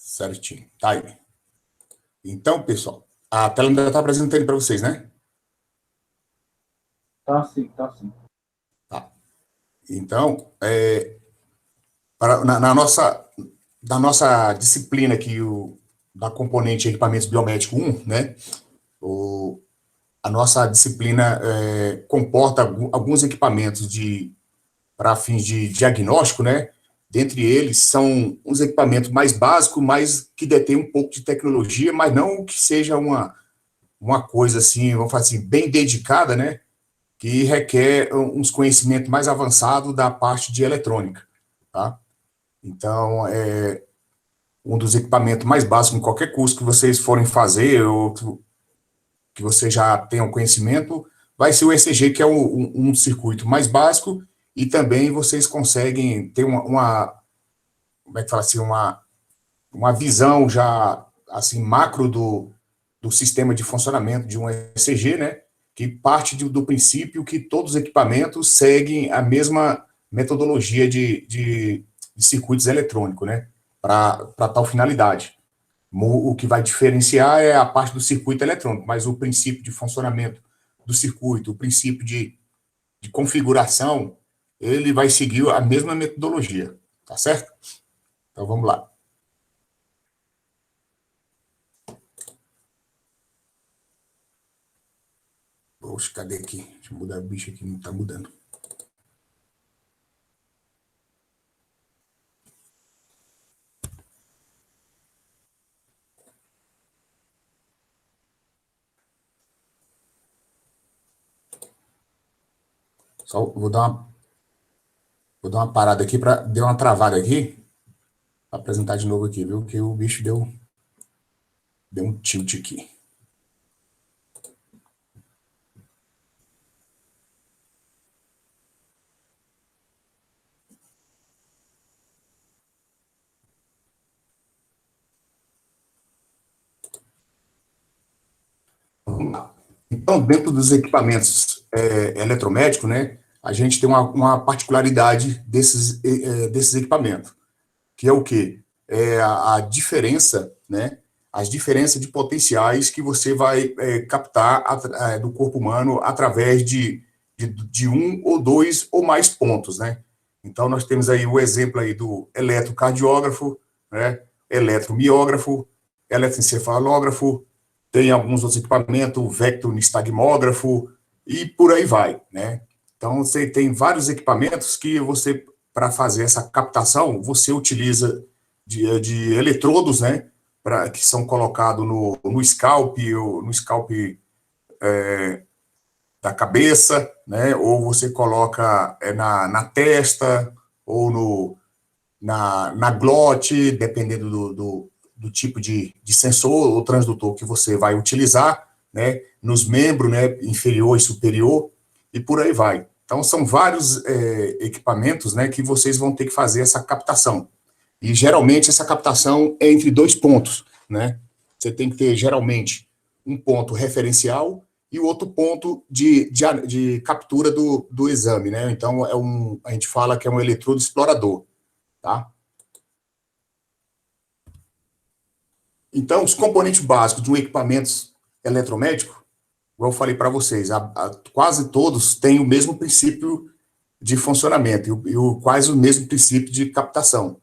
Certinho. Tá aí. Então, pessoal, a tela ainda está apresentando para vocês, né? Tá sim, tá sim. Tá. Então, na nossa disciplina aqui, da componente equipamentos biomédicos 1, né? A nossa disciplina comporta alguns equipamentos para fins de diagnóstico, né? Dentre eles são uns equipamentos mais básicos, mas que detêm um pouco de tecnologia, mas não que seja uma coisa assim, vamos falar assim, bem dedicada, né? Que requer uns conhecimentos mais avançados da parte de eletrônica, tá? Então, um dos equipamentos mais básicos em qualquer curso que vocês forem fazer ou que vocês já tenham conhecimento, vai ser o ECG, que é um circuito mais básico, e também vocês conseguem ter como é que fala assim, uma visão já, assim, macro do sistema de funcionamento de um ECG, né, que parte do princípio que todos os equipamentos seguem a mesma metodologia de circuitos eletrônicos, né, para tal finalidade. O que vai diferenciar é a parte do circuito eletrônico, mas o princípio de funcionamento do circuito, o princípio de configuração, ele vai seguir a mesma metodologia, tá certo? Então vamos lá. Poxa, cadê aqui? Deixa eu mudar o bicho aqui, não está mudando. Só vou dar uma parada aqui para deu uma travada aqui. Vou apresentar de novo aqui, viu? Que o bicho deu um tilt aqui. Vamos lá. Então, dentro dos equipamentos eletromédicos, né, a gente tem uma particularidade desses equipamentos, que é o quê? É a diferença, né, as diferenças de potenciais que você vai captar do corpo humano através de um ou dois ou mais pontos, né? Então, nós temos aí o exemplo aí do eletrocardiógrafo, né, eletromiógrafo, eletroencefalógrafo, tem alguns outros equipamentos, vectronistagmógrafo, e por aí vai, né? Então, você tem vários equipamentos que você, para fazer essa captação, você utiliza de eletrodos, né, que são colocados no scalp, ou no scalp da cabeça, né, ou você coloca na testa, ou na glote, dependendo do tipo de sensor ou transdutor que você vai utilizar, né, nos membros, né, inferior e superior, e por aí vai. Então, são vários equipamentos, né, que vocês vão ter que fazer essa captação. E, geralmente, essa captação é entre dois pontos, né? Você tem que ter, geralmente, um ponto referencial e o outro ponto de captura do exame, né? Então, a gente fala que é um eletrodo explorador, tá? Então, os componentes básicos de um equipamento eletromédico, como eu falei para vocês, quase todos têm o mesmo princípio de funcionamento e quase o mesmo princípio de captação.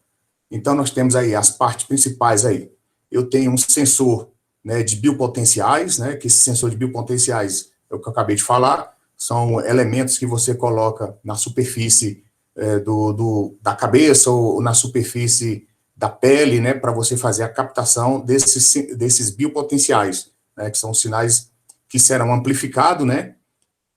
Então, nós temos aí as partes principais aí. Eu tenho um sensor, né, de biopotenciais, né, que esse sensor de biopotenciais é o que eu acabei de falar, são elementos que você coloca na superfície da cabeça ou na superfície da pele, né, para você fazer a captação desses biopotenciais, né, que são sinais que serão amplificados, né.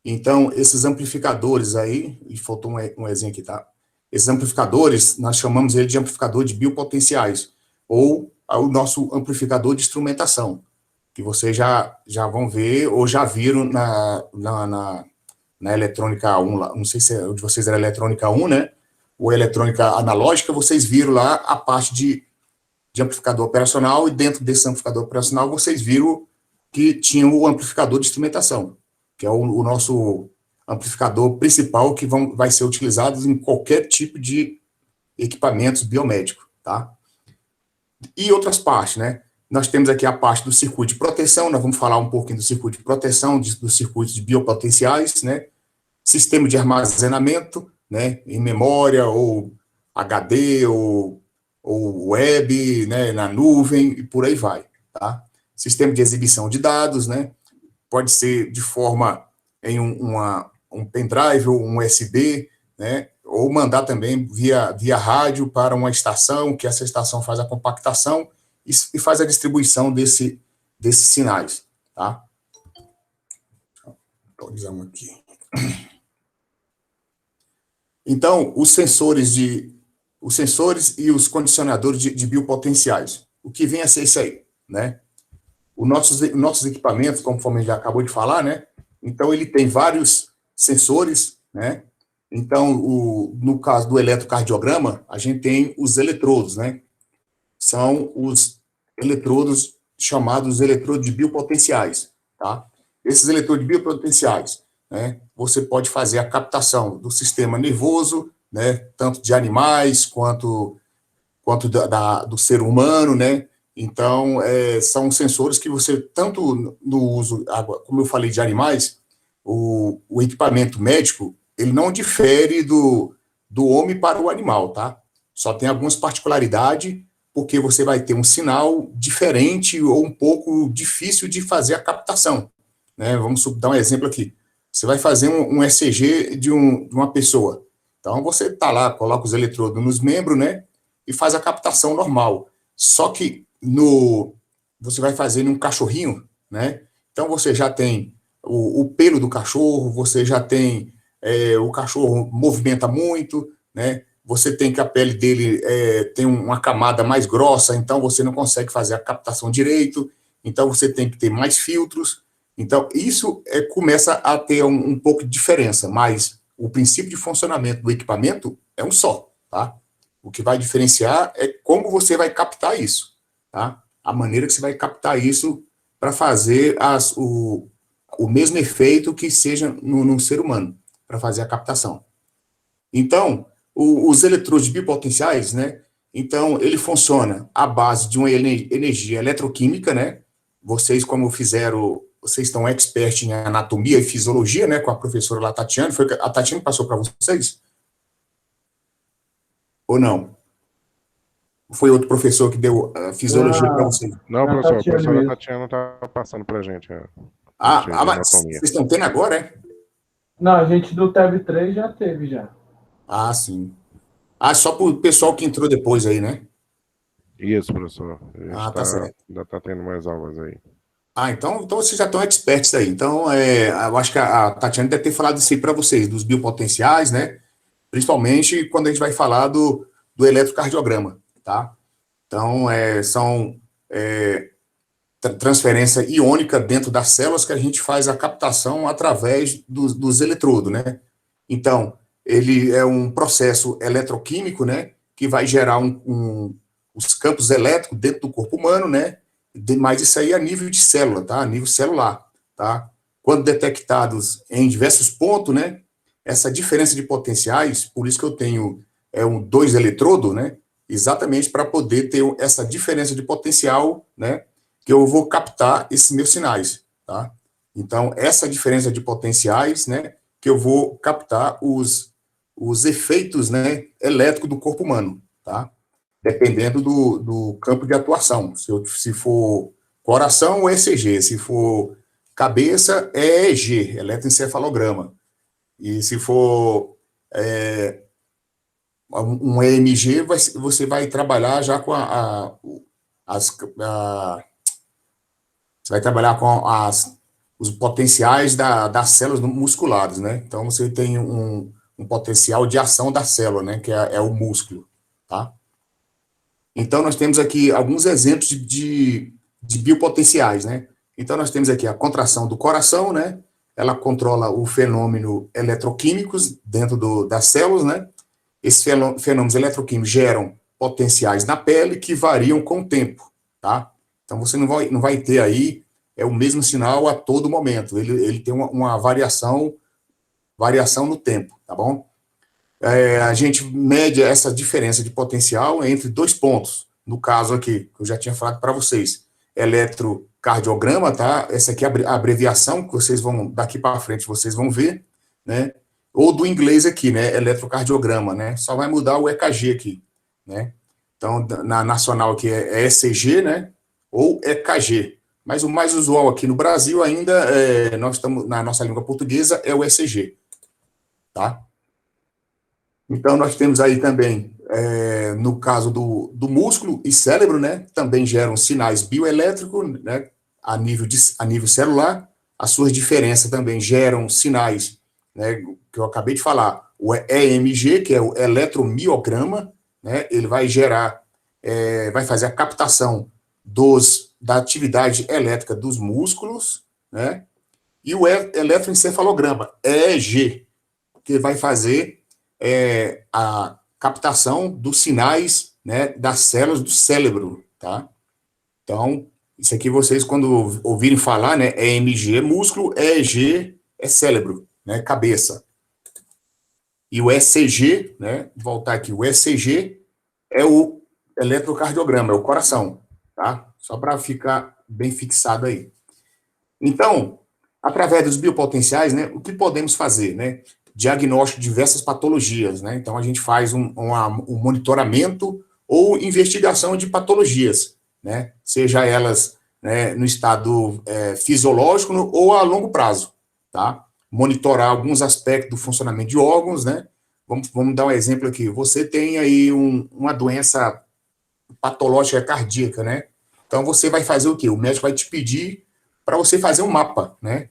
Então, esses amplificadores aí, e faltou um exemplo aqui, tá? Esses amplificadores, nós chamamos ele de amplificador de biopotenciais, ou o nosso amplificador de instrumentação, que vocês já vão ver, ou já viram na eletrônica 1, lá, não sei se o de vocês era eletrônica 1, né? Ou eletrônica analógica, vocês viram lá a parte de amplificador operacional, e dentro desse amplificador operacional, vocês viram que tinha o amplificador de instrumentação, que é o nosso amplificador principal que vai ser utilizado em qualquer tipo de equipamentos biomédicos, tá? E outras partes, né? Nós temos aqui a parte do circuito de proteção, nós vamos falar um pouquinho do circuito de proteção, dos circuitos biopotenciais, né? Sistema de armazenamento, né? Em memória, ou HD, ou web, né? Na nuvem, e por aí vai, tá? Sistema de exibição de dados, né? Pode ser de forma em um pendrive ou um USB, né? Ou mandar também via rádio para uma estação, que essa estação faz a compactação e faz a distribuição desses sinais, tá? Atualizamos aqui. Então, os sensores e os condicionadores de biopotenciais. O que vem a ser isso aí, né? Os nossos equipamentos, conforme já acabou de falar, né? Então, ele tem vários sensores, né? Então, no caso do eletrocardiograma, a gente tem os eletrodos, né? São os eletrodos chamados eletrodos de biopotenciais, tá? Esses eletrodos de biopotenciais, né? Você pode fazer a captação do sistema nervoso, né? Tanto de animais quanto do ser humano, né? Então, são sensores que você, tanto no uso, como eu falei, de animais, o equipamento médico, ele não difere do homem para o animal, tá? Só tem algumas particularidades, porque você vai ter um sinal diferente ou um pouco difícil de fazer a captação, né? Vamos dar um exemplo aqui. Você vai fazer um ECG de uma pessoa. Então, você está lá, coloca os eletrodos nos membros, né? E faz a captação normal. Só que você vai fazer num cachorrinho, né? Então você já tem o pelo do cachorro, você já tem o cachorro movimenta muito, né? Você tem que a pele dele tem uma camada mais grossa, então você não consegue fazer a captação direito, então você tem que ter mais filtros. Então isso começa a ter um pouco de diferença, mas o princípio de funcionamento do equipamento é um só, tá? O que vai diferenciar é como você vai captar isso, tá? A maneira que você vai captar isso para fazer o mesmo efeito que seja no ser humano, para fazer a captação. Então, os eletrodos bipotenciais, né? Então, ele funciona à base de uma energia eletroquímica, né? Vocês, como fizeram, vocês estão expert em anatomia e fisiologia, né? Com a professora lá, Tatiana. Foi a Tatiana que passou para vocês? Ou não? Foi outro professor que deu fisiologia para vocês? Não, professor, a professora Tatiana está passando para a gente. Mas vocês estão tendo agora, é? Não, a gente do TEB 3 já teve, já. Ah, sim. Só para o pessoal que entrou depois aí, né? Isso, professor. Tá certo. Ainda está tendo mais aulas aí. Então vocês já estão experts aí. Então, eu acho que a Tatiana deve ter falado isso aí para vocês, dos biopotenciais, né? Principalmente quando a gente vai falar do eletrocardiograma, tá? Então, são transferência iônica dentro das células que a gente faz a captação através dos eletrodos, né? Então, ele é um processo eletroquímico, né? Que vai gerar os campos elétricos dentro do corpo humano, né? Mas isso aí é a nível de célula, tá? A nível celular, tá? Quando detectados em diversos pontos, né? Essa diferença de potenciais, por isso que eu tenho dois eletrodos, né? Exatamente para poder ter essa diferença de potencial, né? Que eu vou captar esses meus sinais, tá? Então, essa diferença de potenciais, né? Que eu vou captar os efeitos, né? Elétricos do corpo humano, tá? Dependendo do campo de atuação. Se for coração, é ECG. Se for cabeça, é EEG, eletroencefalograma. E se for um EMG, você vai trabalhar já com você vai trabalhar com os potenciais das células musculares, né? Então, você tem um potencial de ação da célula, né? Que é o músculo, tá? Então, nós temos aqui alguns exemplos de biopotenciais, né? Então, nós temos aqui a contração do coração, né? Ela controla o fenômeno eletroquímicos dentro das células, né? Esses fenômenos eletroquímicos geram potenciais na pele que variam com o tempo, tá? Então, você não vai ter aí o mesmo sinal a todo momento. Ele tem uma variação no tempo, tá bom? A gente mede essa diferença de potencial entre dois pontos. no caso aqui, que eu já tinha falado para vocês, eletrocardiograma, tá? Essa aqui é a abreviação que vocês vão, daqui para frente, vocês vão ver, né? Ou do inglês aqui, né? Eletrocardiograma, né? Só vai mudar o EKG aqui, né? Então, na nacional aqui é ECG, né? Ou EKG. Mas o mais usual aqui no Brasil ainda, nós estamos, na nossa língua portuguesa, é o ECG, tá? Então, nós temos aí também, no caso do músculo e cérebro, né, também geram sinais bioelétricos, né, a nível celular. As suas diferenças também geram sinais, né, que eu acabei de falar, o EMG, que é o eletromiograma, né, ele vai gerar, vai fazer a captação da atividade elétrica dos músculos, né, e o eletroencefalograma, EEG, que vai fazer a captação dos sinais, né, das células do cérebro, tá? Então, isso aqui vocês, quando ouvirem falar, né, EMG é músculo, EEG é cérebro, né, cabeça. E o ECG, né, voltar aqui, o ECG é o eletrocardiograma, é o coração, tá? Só para ficar bem fixado aí. Então, através dos biopotenciais, né, o que podemos fazer, né? Diagnóstico de diversas patologias, né? Então, a gente faz um monitoramento ou investigação de patologias, né? Seja elas, né, no estado fisiológico ou a longo prazo, tá? Monitorar alguns aspectos do funcionamento de órgãos, né? Vamos dar um exemplo aqui. Você tem aí uma doença patológica cardíaca, né? Então, você vai fazer o quê? O médico vai te pedir para você fazer um mapa, né?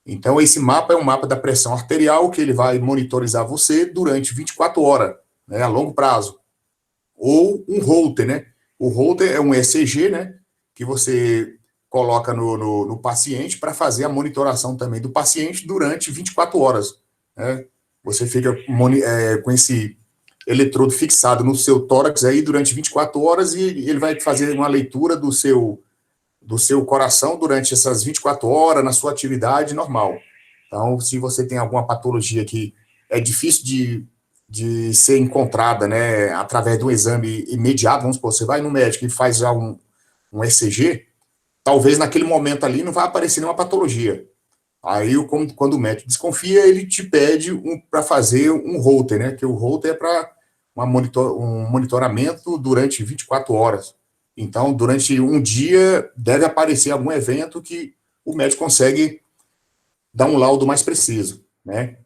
Então, esse mapa é um mapa da pressão arterial que ele vai monitorizar você durante 24 horas, né, a longo prazo. Ou um Holter, né? O Holter é um ECG, né, que você coloca no paciente para fazer a monitoração também do paciente durante 24 horas. Né? Você fica com esse eletrodo fixado no seu tórax aí durante 24 horas e ele vai fazer uma leitura do seu coração durante essas 24 horas na sua atividade normal. Então, se você tem alguma patologia que é difícil de ser encontrada, né, através de um exame imediato, vamos supor, você vai no médico e faz já um ECG, talvez naquele momento ali não vai aparecer nenhuma patologia. Aí, quando o médico desconfia, ele te pede para fazer um Holter, né, que o Holter é para um monitoramento durante 24 horas. Então, durante um dia, deve aparecer algum evento que o médico consegue dar um laudo mais preciso, né?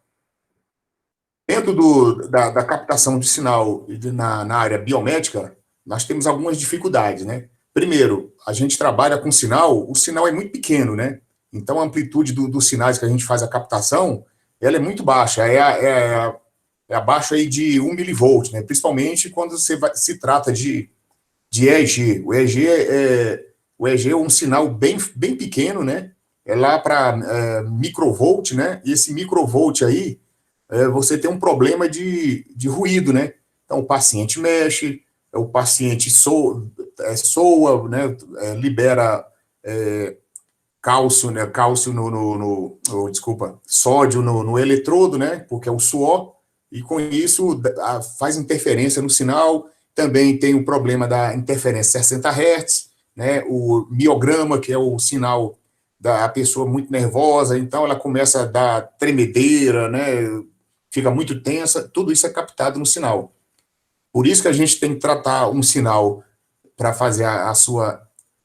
Dentro da captação de sinal na área biomédica, nós temos algumas dificuldades, né? Primeiro, a gente trabalha com sinal, o sinal é muito pequeno, né? Então, a amplitude dos sinais que a gente faz a captação, ela é muito baixa, é abaixo aí de 1 milivolt, né? Principalmente quando se trata de EEG. O EEG é um sinal bem pequeno, né? É lá para microvolt, né? E esse microvolt aí, você tem um problema de ruído, né? Então, o paciente mexe, o paciente soa, né? Libera cálcio, né? Cálcio desculpa, sódio no eletrodo, né? Porque é o suor, e com isso faz interferência no sinal. Também tem o problema da interferência 60 Hz, né? O miograma, que é o sinal da pessoa muito nervosa, então ela começa a dar tremedeira, né? Fica muito tensa, tudo isso é captado no sinal. Por isso que a gente tem que tratar um sinal para fazer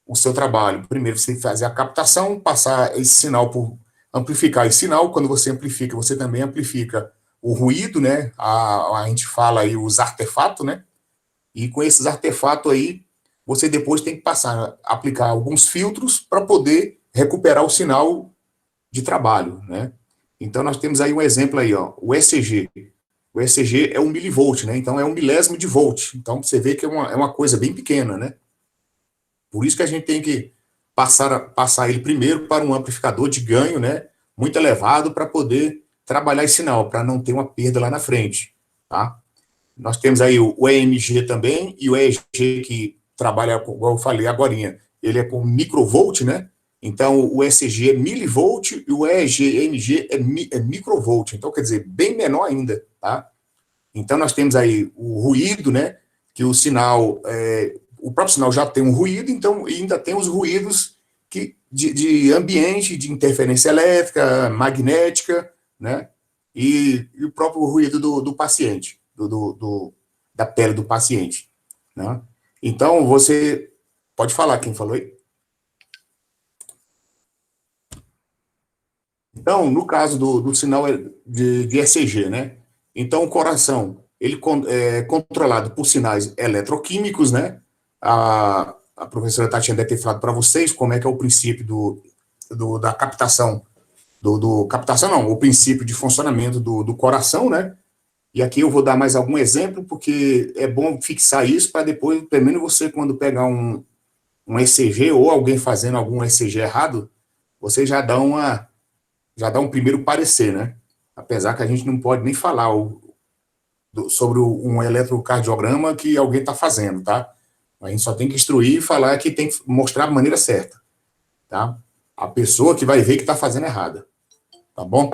o seu trabalho. Primeiro você tem que fazer a captação, passar esse sinal amplificar esse sinal. Quando você amplifica, você também amplifica o ruído, né? A gente fala aí os artefatos, né? E com esses artefatos aí, você depois tem que aplicar alguns filtros para poder recuperar o sinal de trabalho, né? Então, nós temos aí um exemplo aí, ó, o ECG. O ECG é 1 milivolt, né? Então, é 1 milésimo de volt. Então, você vê que é uma coisa bem pequena, né? Por isso que a gente tem que passar ele primeiro para um amplificador de ganho, né? Muito elevado para poder trabalhar esse sinal, para não ter uma perda lá na frente, tá? Nós temos aí o EMG também, e o EEG que trabalha, como eu falei agorinha, ele é com microvolt, né? Então, o ECG é milivolt e o EEG é microvolt. Então, quer dizer, bem menor ainda, tá? Então, nós temos aí o ruído, né? Que o sinal, o próprio sinal já tem um ruído, então ainda tem os ruídos de ambiente, de interferência elétrica, magnética, né? E o próprio ruído do paciente, da pele do paciente, né? Então, você pode falar, quem falou aí? Então, no caso do sinal de ECG, né? Então, o coração, ele é controlado por sinais eletroquímicos, né? A professora Tatiana deve ter falado para vocês como é que é o princípio da captação, captação não, o princípio de funcionamento do coração, né? E aqui eu vou dar mais algum exemplo, porque é bom fixar isso para depois, pelo menos você, quando pegar um ECG ou alguém fazendo algum ECG errado, você já dá um primeiro parecer, né? Apesar que a gente não pode nem falar sobre um eletrocardiograma que alguém está fazendo, tá? A gente só tem que instruir e falar que tem que mostrar a maneira certa, tá? A pessoa que vai ver que está fazendo errada, tá bom?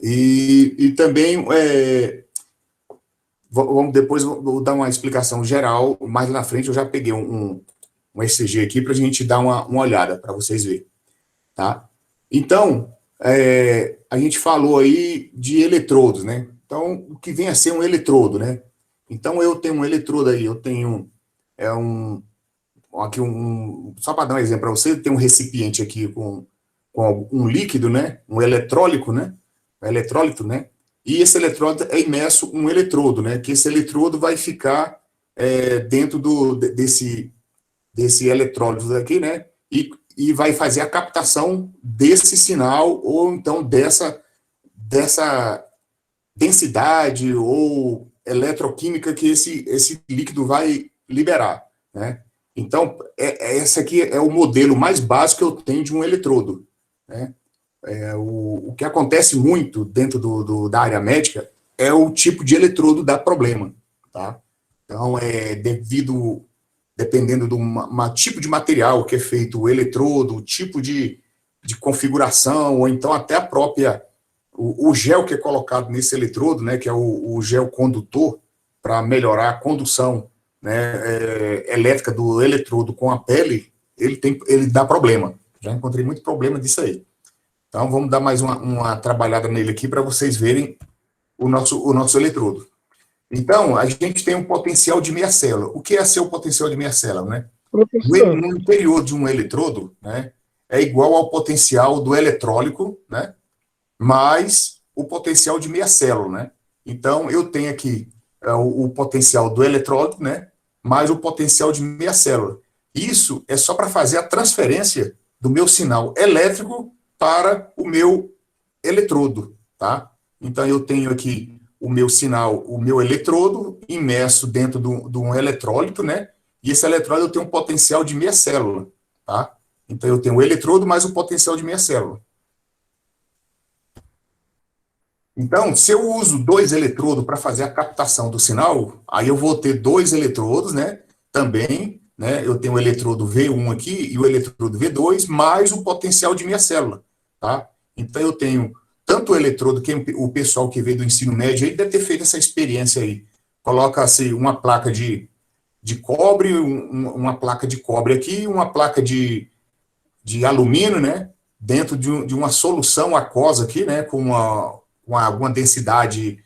E também, depois vou dar uma explicação geral, mais na frente eu já peguei um ECG aqui para a gente dar uma olhada, para vocês verem, tá? Então, a gente falou aí de eletrodos, né? Então, o que vem a ser um eletrodo, né? Então, eu tenho um eletrodo aí, eu tenho aqui só para dar um exemplo para você, tem um recipiente aqui com um líquido, né? Um eletrólito, né? E esse eletrodo é imerso um eletrodo, né? Que esse eletrodo vai ficar dentro desse eletrólito aqui, né? E vai fazer a captação desse sinal, ou então dessa densidade ou eletroquímica que esse líquido vai liberar, né? Então, esse aqui é o modelo mais básico que eu tenho de um eletrodo, né? O que acontece muito dentro da área médica é o tipo de eletrodo dá problema, tá? Então, dependendo do tipo de material que é feito o eletrodo, o tipo de configuração, ou então até a própria, o gel que é colocado nesse eletrodo, né, que é o gel condutor, para melhorar a condução, né, elétrica do eletrodo com a pele, ele dá problema. Já encontrei muito problema disso aí. Então, vamos dar mais uma trabalhada nele aqui para vocês verem o nosso eletrodo. Então, a gente tem um potencial de meia célula. O que é ser o potencial de meia célula, né? No interior de um eletrodo, né, é igual ao potencial do eletrólico, né, mais o potencial de meia célula, né? Então, eu tenho aqui o potencial do eletrólico, né, mais o potencial de meia célula. Isso é só para fazer a transferência do meu sinal elétrico para o meu eletrodo, tá? Então, eu tenho aqui o meu sinal, o meu eletrodo imerso dentro de um eletrólito, né? E esse eletrodo eu tenho um potencial de meia célula, tá? Então, eu tenho o eletrodo mais o potencial de meia célula. Então, se eu uso 2 eletrodos para fazer a captação do sinal, aí eu vou ter 2 eletrodos, né? Também, né? Eu tenho o eletrodo V1 aqui e o eletrodo V2, mais o potencial de meia célula, tá? Então, eu tenho tanto o eletrodo, que o pessoal que veio do ensino médio aí deve ter feito essa experiência aí. Coloca-se uma placa de cobre, uma placa de cobre aqui, uma placa de alumínio, né? Dentro de uma solução aquosa aqui, né? Com alguma densidade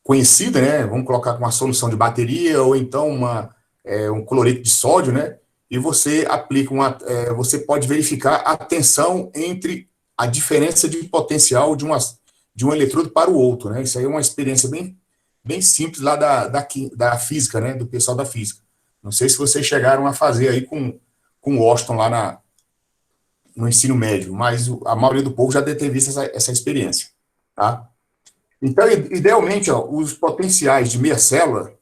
conhecida, né? Vamos colocar com uma solução de bateria, ou então um cloreto de sódio, né? E você aplica você pode verificar a tensão entre a diferença de potencial de um eletrodo para o outro, né? Isso aí é uma experiência bem simples lá da física, né? Do pessoal da física. Não sei se vocês chegaram a fazer aí com o Washington lá no ensino médio, mas a maioria do povo já deve ter visto essa experiência, tá? Então, idealmente, os potenciais de meia célula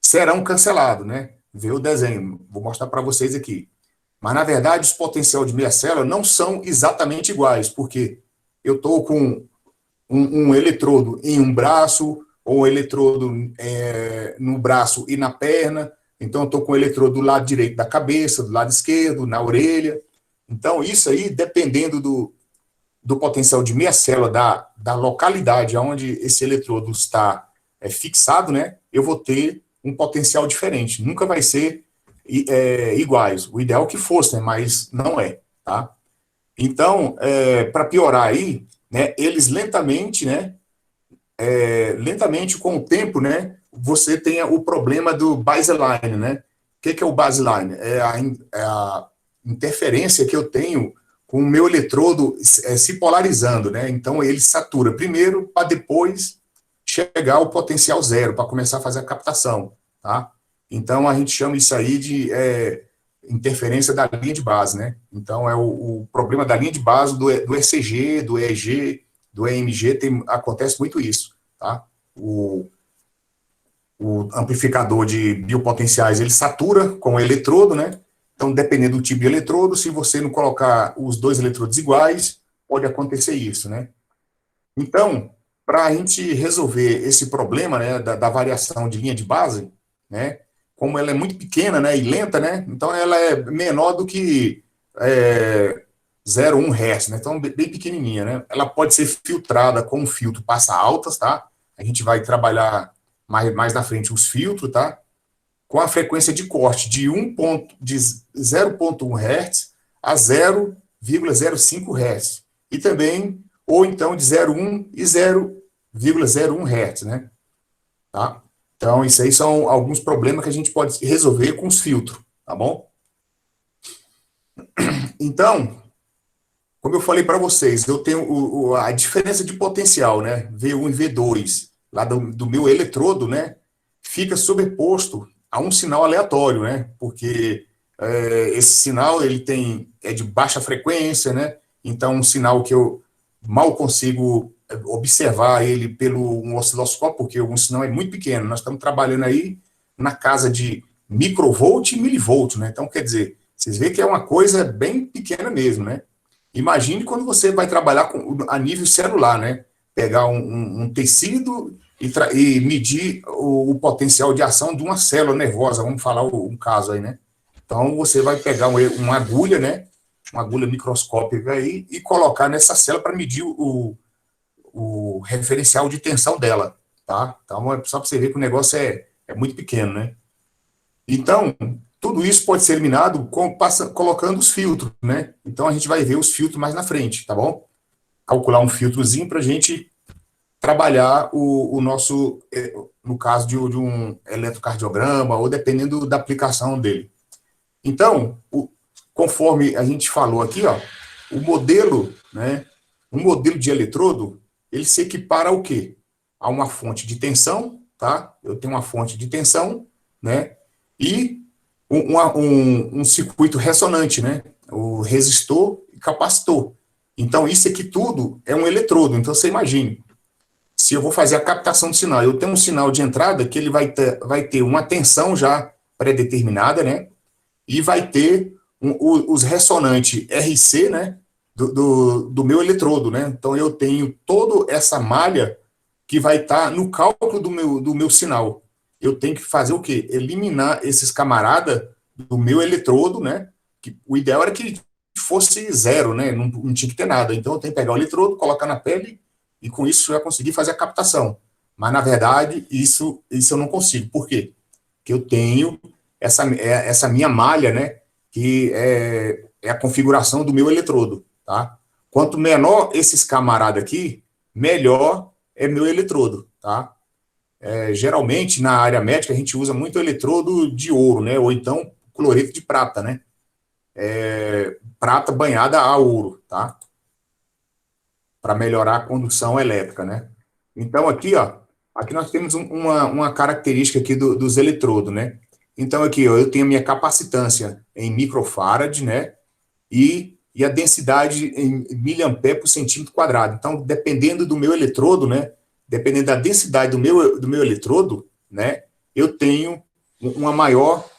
serão cancelados, né? Vê o desenho, vou mostrar para vocês aqui. Mas, na verdade, os potenciais de meia célula não são exatamente iguais, porque eu estou com um eletrodo em um braço, ou um eletrodo no braço e na perna. Então, eu estou com o eletrodo do lado direito da cabeça, do lado esquerdo, na orelha. Então, isso aí, dependendo do potencial de meia célula da localidade onde esse eletrodo está fixado, né, eu vou ter um potencial diferente. Nunca vai ser iguais. O ideal é que fosse, né? Mas não é, tá? Então, para piorar aí, né, eles lentamente, né, lentamente com o tempo, né, você tem o problema do baseline, né? O que é o baseline? É a interferência que eu tenho com o meu eletrodo se polarizando, né? Então ele satura primeiro para depois chegar ao potencial zero para começar a fazer a captação, tá? Então a gente chama isso aí de interferência da linha de base, né? Então o problema da linha de base do ECG, do EEG, do EMG, acontece muito isso, tá? O amplificador de biopotenciais, ele satura com o eletrodo, né? Então, dependendo do tipo de eletrodo, se você não colocar os dois eletrodos iguais, pode acontecer isso, né? Então, para a gente resolver esse problema, né, da variação de linha de base, né, como ela é muito pequena, né, e lenta, né, então ela é menor do que 0,1 Hz, né, então bem pequenininha, né, ela pode ser filtrada com um filtro passa altas, tá, a gente vai trabalhar mais na frente os filtros, tá, com a frequência de corte de 0,1 Hz a 0,05 Hz, e também ou então de 0,1 e 0,01 Hz, né? Tá? Então, isso aí são alguns problemas que a gente pode resolver com os filtros, tá bom? Então, como eu falei para vocês, eu tenho a diferença de potencial, né? V1 e V2, lá do meu eletrodo, né? Fica sobreposto a um sinal aleatório, né? Porque esse sinal ele é de baixa frequência, né? Então, um sinal que eu mal consigo observar ele pelo um osciloscópio, porque o sinal é muito pequeno. Nós estamos trabalhando aí na casa de microvolt e milivolt, né? Então, quer dizer, vocês veem que é uma coisa bem pequena mesmo, né? Imagine quando você vai trabalhar a nível celular, né? Pegar um tecido e medir o potencial de ação de uma célula nervosa, vamos falar um caso aí, né? Então, você vai pegar uma agulha, né? Uma agulha microscópica aí e colocar nessa célula para medir o referencial de tensão dela, tá? Então, só para você ver que o negócio é muito pequeno, né? Então, tudo isso pode ser eliminado colocando os filtros, né? Então, a gente vai ver os filtros mais na frente, tá bom? Calcular um filtrozinho para a gente trabalhar o nosso, no caso de um eletrocardiograma, ou dependendo da aplicação dele. Então, conforme a gente falou aqui, ó, o modelo, né, um modelo de eletrodo, ele se equipara ao quê? A uma fonte de tensão, tá? Eu tenho uma fonte de tensão, né, e um circuito ressonante, né, o resistor e capacitor. Então, isso aqui tudo é um eletrodo. Então, você imagine, se eu vou fazer a captação do sinal, eu tenho um sinal de entrada que ele vai ter uma tensão já pré-determinada, né, e vai ter os ressonantes RC, né, do meu eletrodo, né? Então eu tenho toda essa malha que vai estar no cálculo do meu sinal. Eu tenho que fazer o quê? Eliminar esses camaradas do meu eletrodo, né? Que o ideal era que fosse zero, né? Não tinha que ter nada. Então eu tenho que pegar o eletrodo, colocar na pele e com isso eu já consegui fazer a captação. Mas na verdade isso eu não consigo. Por quê? Porque eu tenho essa minha malha, né? Que é a configuração do meu eletrodo, tá? Quanto menor esses camaradas aqui, melhor é meu eletrodo, tá? Geralmente, na área médica, a gente usa muito eletrodo de ouro, né? Ou então cloreto de prata, né? Prata banhada a ouro, tá? Para melhorar a condução elétrica, né? Então, aqui, ó, aqui nós temos uma característica aqui dos eletrodos, né? Então, aqui, ó, eu tenho a minha capacitância em microfarad, né? E a densidade em miliampere por centímetro quadrado. Então, dependendo do meu eletrodo, né? Dependendo da densidade do meu eletrodo, né? Eu tenho uma maior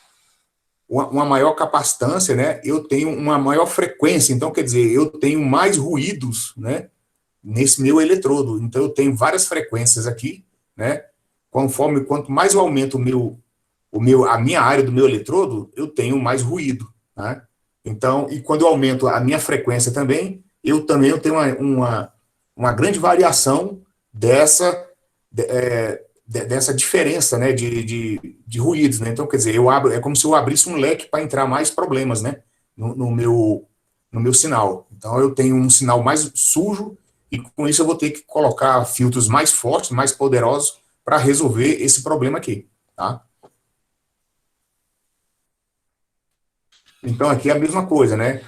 capacitância, né? Eu tenho uma maior frequência. Então, quer dizer, eu tenho mais ruídos, né? Nesse meu eletrodo. Então, eu tenho várias frequências aqui, né? Quanto mais eu aumento a minha área do meu eletrodo, eu tenho mais ruído, né? Então, e quando eu aumento a minha frequência também, eu tenho uma grande variação dessa diferença, né, de ruídos, né? Então, quer dizer, é como se eu abrisse um leque para entrar mais problemas, né, no meu sinal. Então, eu tenho um sinal mais sujo e com isso eu vou ter que colocar filtros mais fortes, mais poderosos para resolver esse problema aqui, tá? Então, aqui é a mesma coisa, né?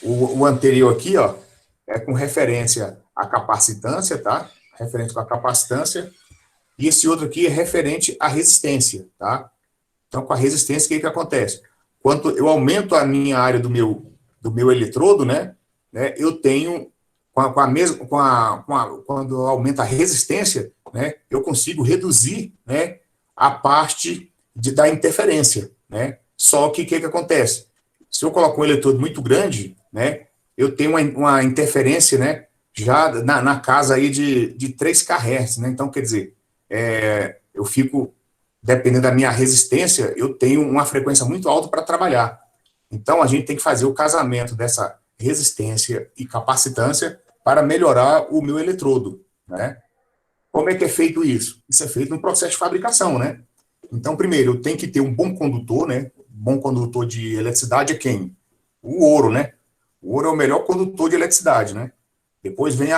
O anterior aqui, ó, é com referência à capacitância, tá? Referente com a capacitância. E esse outro aqui é referente à resistência, tá? Então, com a resistência, o que acontece? Quando eu aumento a minha área do meu eletrodo, né, eu tenho, quando eu aumento a resistência, né, eu consigo reduzir, né, a parte da interferência, né? Só que o que acontece? Se eu coloco um eletrodo muito grande, né, eu tenho uma interferência, né, já na casa aí de 3 kHz, né? Então, quer dizer, eu fico, dependendo da minha resistência, eu tenho uma frequência muito alta para trabalhar. Então, a gente tem que fazer o casamento dessa resistência e capacitância para melhorar o meu eletrodo, né? Como é que é feito isso? Isso é feito no processo de fabricação, né? Então, primeiro, eu tenho que ter um bom condutor, né? Bom condutor de eletricidade é quem? O ouro, né? O ouro é o melhor condutor de eletricidade, né? Depois vem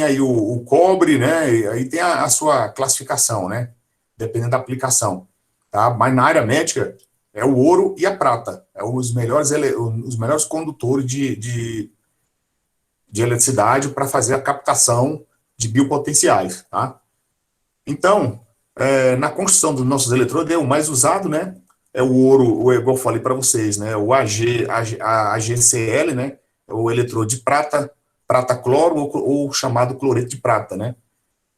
aí o cobre, né? E aí tem a sua classificação, né? Dependendo da aplicação, tá? Mas na área médica é o ouro e a prata, é os melhores condutores de eletricidade para fazer a captação de biopotenciais, tá? Então, na construção dos nossos eletrodos, o mais usado, né? É o ouro, igual eu falei para vocês, né? O AgCl, né? O eletrodo de prata, prata cloro ou chamado cloreto de prata, né?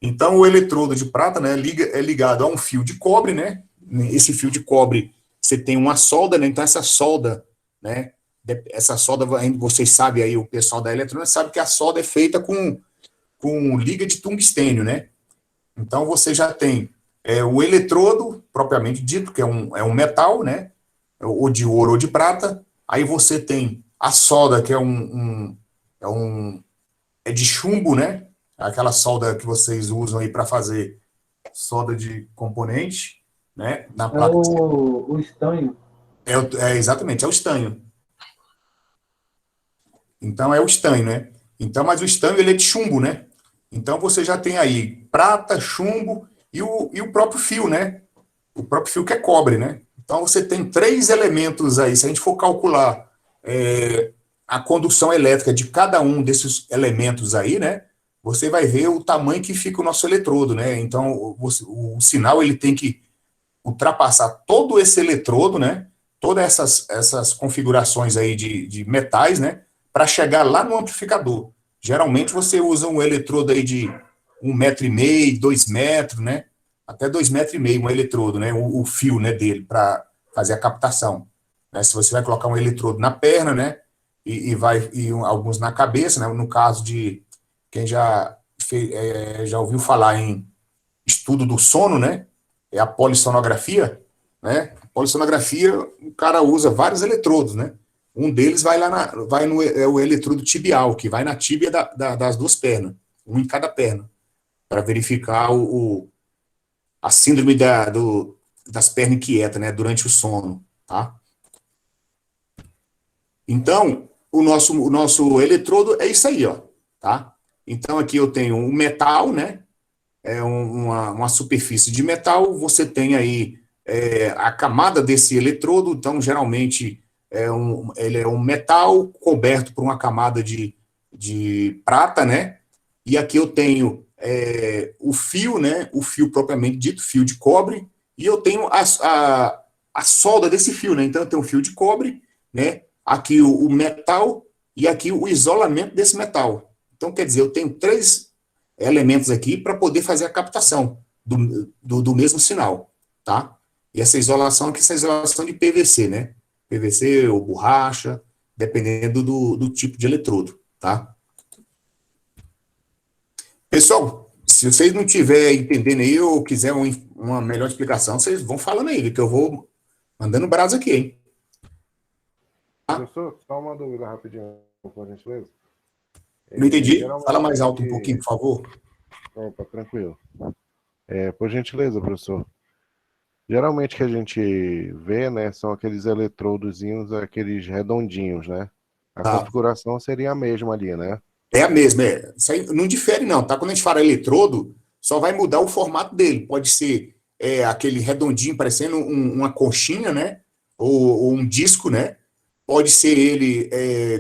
Então, o eletrodo de prata, né, é ligado a um fio de cobre, né? Esse fio de cobre, você tem uma solda, né? Então, né? Essa solda, vocês sabem aí, o pessoal da eletrônica sabe que a solda é feita com liga de tungstênio, né? Então, você já tem o eletrodo, propriamente dito, que é um metal, né? Ou de ouro ou de prata. Aí você tem a solda, que é de chumbo, né? Aquela solda que vocês usam aí para fazer solda de componente, né? Na É placa. o estanho. Exatamente, é o estanho. Então, é o estanho, né? Então, mas o estanho, ele é de chumbo, né? Então, você já tem aí prata, chumbo e o próprio fio, né? O próprio fio que é cobre, né? Então, você tem 3 elementos aí. Se a gente for calcular a condução elétrica de cada um desses elementos aí, né? Você vai ver o tamanho que fica o nosso eletrodo, né? Então, o sinal, ele tem que ultrapassar todo esse eletrodo, né? Todas essas configurações aí de metais, né? Para chegar lá no amplificador. Geralmente você usa um eletrodo aí de 1,5 m, 2 metros, né? Até 2,5 m um eletrodo, né? O fio, né, dele para fazer a captação. Né? Se você vai colocar um eletrodo na perna, né? Alguns na cabeça, né? No caso de quem já ouviu falar em estudo do sono, né? É a polissonografia, né? A polissonografia, o cara usa vários eletrodos, né? Um deles vai no o eletrodo tibial, que vai na tíbia das 2 pernas, um em cada perna, para verificar a síndrome das pernas inquietas, né? Durante o sono, tá? Então, o nosso eletrodo é isso aí, ó, tá? Então, aqui eu tenho um metal, né? Uma superfície de metal, você tem aí a camada desse eletrodo, então geralmente ele é um metal coberto por uma camada de prata, né? E aqui eu tenho o fio, né? O fio propriamente dito, fio de cobre, e eu tenho a solda desse fio, né? Então eu tenho o fio de cobre, né? Aqui o metal e aqui o isolamento desse metal. Então, quer dizer, eu tenho 3 elementos aqui para poder fazer a captação do mesmo sinal, tá? E essa isolação aqui, essa isolação de PVC, né? PVC ou borracha, dependendo do tipo de eletrodo, tá? Pessoal, se vocês não estiverem entendendo aí ou quiser uma melhor explicação, vocês vão falando aí, que eu vou mandando brasa aqui, hein? Professor, só uma dúvida rapidinho, por gentileza. Não entendi? Fala Geralmente, mais alto um pouquinho, por favor. opa, tranquilo. Por gentileza, professor. Geralmente que a gente vê, né, são aqueles eletrodozinhos, aqueles redondinhos, né? A Tá? configuração seria a mesma ali, né? É a mesma, é. Isso aí não difere, não, tá? Quando a gente fala eletrodo, só vai mudar o formato dele. Pode ser aquele redondinho, parecendo uma conchinha, né? Ou um disco, né? Pode ser ele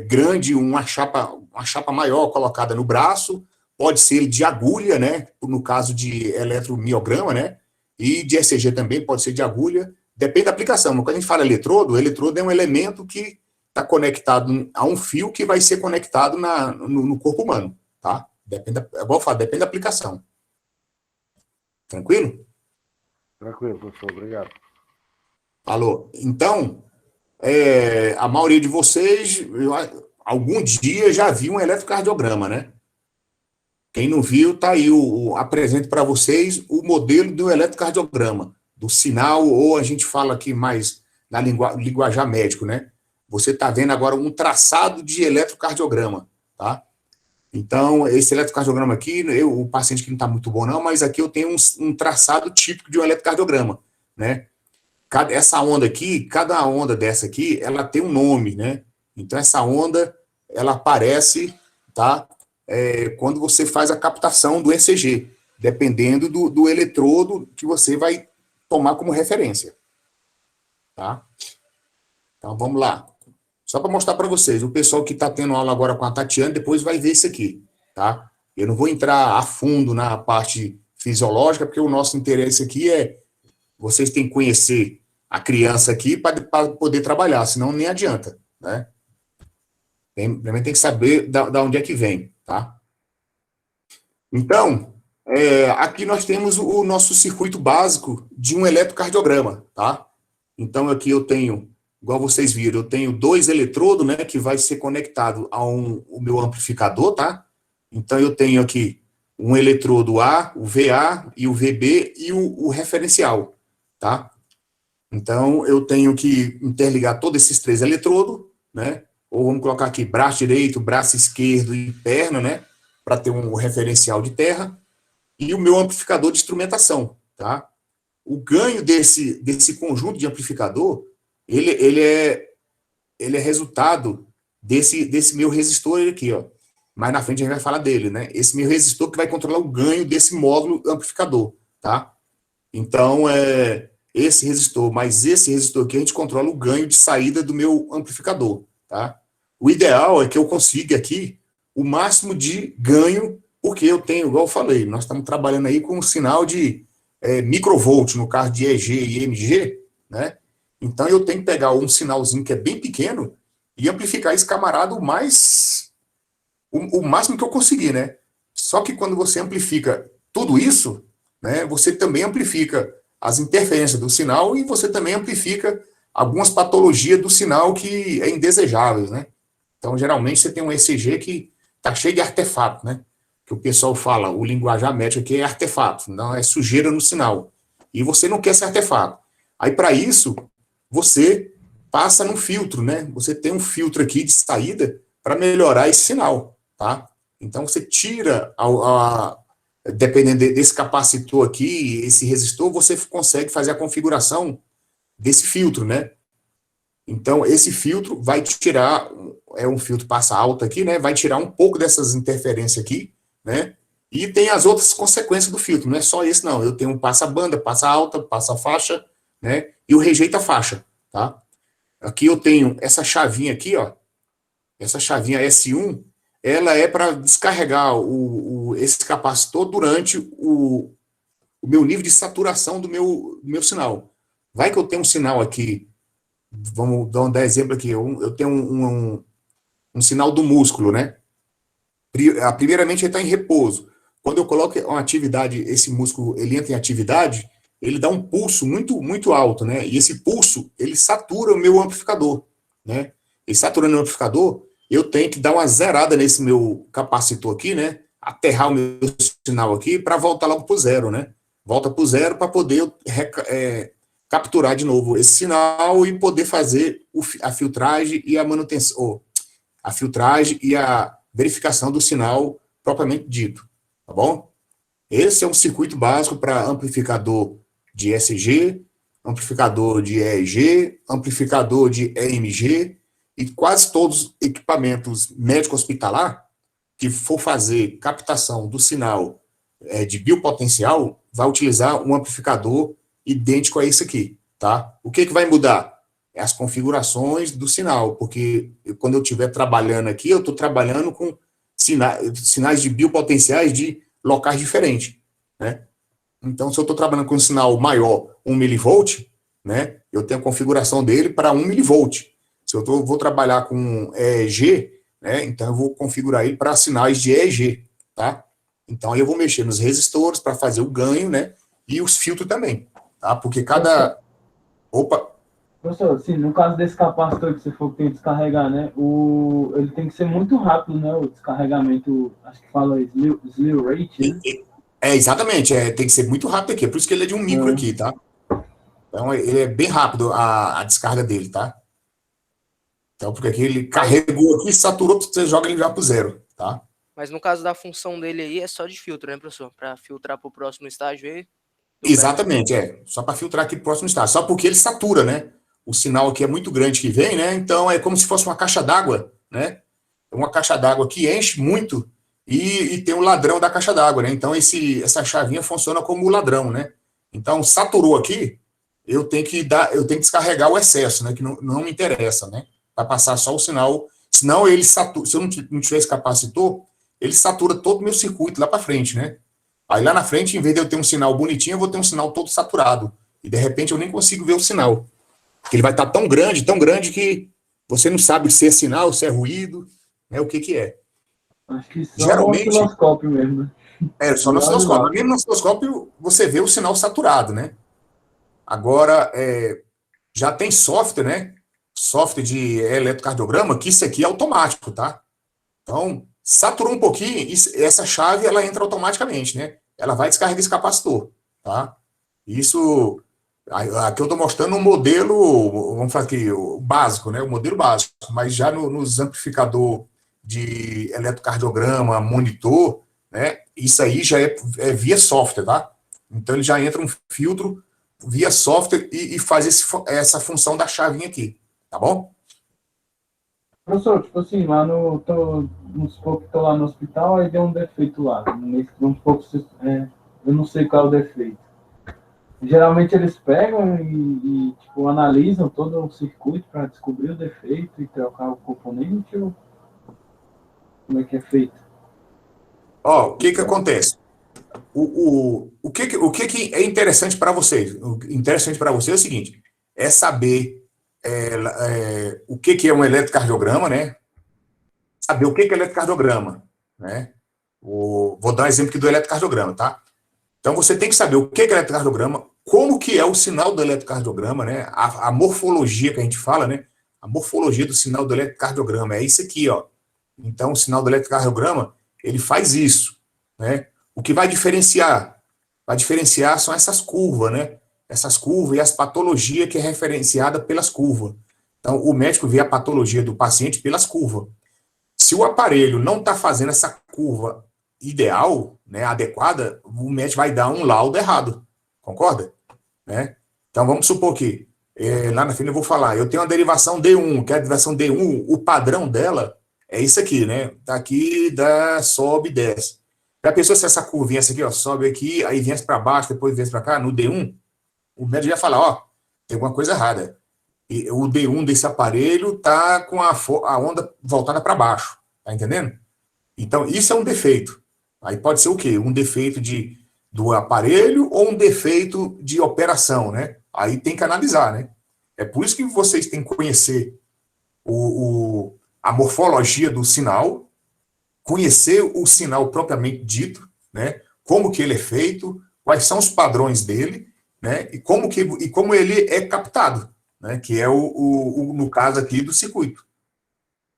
grande, uma chapa maior colocada no braço. Pode ser ele de agulha, né? No caso de eletromiograma, né? E de ECG também pode ser de agulha. Depende da aplicação. Mas quando a gente fala eletrodo, o eletrodo é um elemento que está conectado a um fio que vai ser conectado no corpo humano, tá? Depende igual eu falo, depende da aplicação. Tranquilo? Tranquilo, professor, obrigado. Falou. Então, a maioria de vocês, algum dia já viu um eletrocardiograma, né? Quem não viu, tá aí, apresento para vocês o modelo do eletrocardiograma, do sinal, ou a gente fala aqui mais na linguajar médico, né? Você está vendo agora um traçado de eletrocardiograma, tá? Então, esse eletrocardiograma aqui, o paciente que não está muito bom não, mas aqui eu tenho um traçado típico de um eletrocardiograma, né? Essa onda aqui, cada onda dessa aqui, ela tem um nome, né? Então, essa onda, ela aparece, tá? Quando você faz a captação do ECG, dependendo do eletrodo que você vai tomar como referência, tá? Então, vamos lá. Só para mostrar para vocês, o pessoal que está tendo aula agora com a Tatiana, depois vai ver isso aqui, tá? Eu não vou entrar a fundo na parte fisiológica, porque o nosso interesse aqui vocês têm que conhecer a criança aqui para poder trabalhar, senão nem adianta, né? Também tem que saber da onde é que vem, tá? Então, aqui nós temos o nosso circuito básico de um eletrocardiograma, tá? Então, aqui eu tenho, igual vocês viram, eu tenho 2 eletrodos, né, que vai ser conectado o meu amplificador, tá? Então, eu tenho aqui um eletrodo A, o VA e o VB e o referencial, tá? Então, eu tenho que interligar todos esses 3 eletrodos, né? Ou vamos colocar aqui braço direito, braço esquerdo e perna, né? Para ter um referencial de terra. E o meu amplificador de instrumentação, tá? O ganho desse conjunto de amplificador, ele é resultado desse meu resistor aqui, ó. Mais na frente a gente vai falar dele, né? Esse meu resistor que vai controlar o ganho desse módulo amplificador, tá? Então, esse resistor, mais esse resistor aqui, a gente controla o ganho de saída do meu amplificador, tá? O ideal é que eu consiga aqui o máximo de ganho, porque eu tenho, igual eu falei, nós estamos trabalhando aí com um sinal de microvolt, no caso de EG e MG, né? Então, eu tenho que pegar um sinalzinho que é bem pequeno e amplificar esse camarada o máximo que eu conseguir, né? Só que quando você amplifica tudo isso, né, você também amplifica as interferências do sinal e você também amplifica algumas patologias do sinal que é indesejáveis, né? Então, geralmente, você tem um ECG que está cheio de artefato, né? Que o pessoal fala, o linguajar médico aqui é artefato, não é sujeira no sinal. E você não quer esse artefato. Aí, para isso, você passa num filtro, né? Você tem um filtro aqui de saída para melhorar esse sinal, tá? Então, você tira, dependendo desse capacitor aqui, esse resistor, você consegue fazer a configuração desse filtro, né? Então, esse filtro vai tirar, um filtro passa alta aqui, né? Vai tirar um pouco dessas interferências aqui, né? E tem as outras consequências do filtro, não é só esse, não. Eu tenho um passa-banda, passa-alta, passa-faixa, né? E o rejeita-faixa, tá? Aqui eu tenho essa chavinha aqui, ó. Essa chavinha S1, ela é para descarregar esse capacitor durante o meu nível de saturação do meu sinal. Vai que eu tenho um sinal aqui, vamos dar exemplo aqui, eu tenho um sinal do músculo, né? Primeiramente, ele está em repouso. Quando eu coloco uma atividade, esse músculo, ele entra em atividade, ele dá um pulso muito, muito alto, né? E esse pulso, ele satura o meu amplificador, né? E saturando o amplificador, eu tenho que dar uma zerada nesse meu capacitor aqui, né? Aterrar o meu sinal aqui para voltar logo para o zero, né? Volta para o zero para poder capturar de novo esse sinal e poder fazer a filtragem e a manutenção, a filtragem e a verificação do sinal propriamente dito, tá bom? Esse é um circuito básico para amplificador de ECG, amplificador de EEG, amplificador de EMG, e quase todos os equipamentos médico-hospitalar que for fazer captação do sinal de biopotencial, vai utilizar um amplificador idêntico a esse aqui, tá? O que vai mudar? É as configurações do sinal, porque quando eu estiver trabalhando aqui, eu estou trabalhando com sinais de biopotenciais de locais diferentes, né? Então, se eu estou trabalhando com um sinal maior, 1 milivolt, né, eu tenho a configuração dele para 1 milivolt. Se eu vou trabalhar com EEG, né, então eu vou configurar ele para sinais de EEG, tá? Então, aí eu vou mexer nos resistores para fazer o ganho, né, e os filtros também, tá? Porque cada... Opa! Professor, assim, no caso desse capacitor que você for que tem que descarregar, né, ele tem que ser muito rápido, né, o descarregamento, acho que fala slew rate, né? Exatamente, tem que ser muito rápido aqui, é por isso que ele é de um micro aqui, tá? Então, ele é bem rápido a descarga dele, tá? Então, porque aqui ele carregou aqui, saturou, você joga ele já pro zero, tá? Mas no caso da função dele aí, é só de filtro, né, professor? Para filtrar para o próximo estágio aí. Exatamente, só para filtrar aqui pro próximo estágio. Só porque ele satura, né? O sinal aqui é muito grande que vem, né? Então, é como se fosse uma caixa d'água, né? Uma caixa d'água que enche muito e tem um ladrão da caixa d'água, né? Então, essa chavinha funciona como o ladrão, né? Então, saturou aqui, eu tenho que descarregar o excesso, né? Que não me interessa, né? Para passar só o sinal. Senão, ele satura. Se eu não tiver esse capacitor, ele satura todo o meu circuito lá para frente, né? Aí lá na frente, em vez de eu ter um sinal bonitinho, eu vou ter um sinal todo saturado. E de repente eu nem consigo ver o sinal. Porque ele vai estar tão grande que você não sabe se é sinal, se é ruído, né? O que é. Acho que só Geralmente, no osciloscópio mesmo. Só no osciloscópio. Mesmo no osciloscópio, você vê o sinal saturado, né? Agora, já tem software, né? Software de eletrocardiograma, que isso aqui é automático, tá? Então, saturou um pouquinho, essa chave, ela entra automaticamente, né? Ela vai descarregar esse capacitor, tá? Isso, aqui eu estou mostrando um modelo, vamos falar aqui, o básico, né? O modelo básico, mas já nos amplificador de eletrocardiograma, monitor, né? Isso aí já é via software, tá? Então, ele já entra um filtro via software e faz essa função da chavinha aqui, tá bom? Professor, tipo assim, lá vamos supor que estou lá no hospital, aí deu um defeito lá. Vamos supor que eu não sei qual é o defeito. Geralmente eles pegam e tipo, analisam todo o circuito para descobrir o defeito e trocar o componente, ou como é que é feito? O que acontece? O que é interessante para vocês? O interessante para você é o seguinte, é saber o que é um eletrocardiograma, né? Saber o que é eletrocardiograma, né? Vou dar um exemplo aqui do eletrocardiograma, tá? Então, você tem que saber o que é eletrocardiograma, como que é o sinal do eletrocardiograma, né? A morfologia que a gente fala, né? A morfologia do sinal do eletrocardiograma é isso aqui, ó. Então, o sinal do eletrocardiograma, ele faz isso, né? O que vai diferenciar? Vai diferenciar são essas curvas, né? Essas curvas e as patologias que é referenciada pelas curvas. Então, o médico vê a patologia do paciente pelas curvas. Se o aparelho não está fazendo essa curva ideal, né, adequada, o médico vai dar um laudo errado. Concorda? Né? Então, vamos supor que, lá na frente eu vou falar, eu tenho uma derivação D1, que a derivação D1, o padrão dela é isso aqui, né? Tá aqui, sobe e desce. Já pensou se essa curvinha essa aqui, ó, sobe aqui, aí vem para baixo, depois vem para cá, no D1, o médico já fala, ó, tem alguma coisa errada. E o D1 desse aparelho tá com a onda voltada para baixo, tá entendendo? Então, isso é um defeito. Aí pode ser o quê? Um defeito do aparelho ou um defeito de operação, né? Aí tem que analisar, né? É por isso que vocês têm que conhecer a morfologia do sinal, conhecer o sinal propriamente dito, né? Como que ele é feito, quais são os padrões dele, né? E como ele é captado, né? Que é no caso aqui do circuito.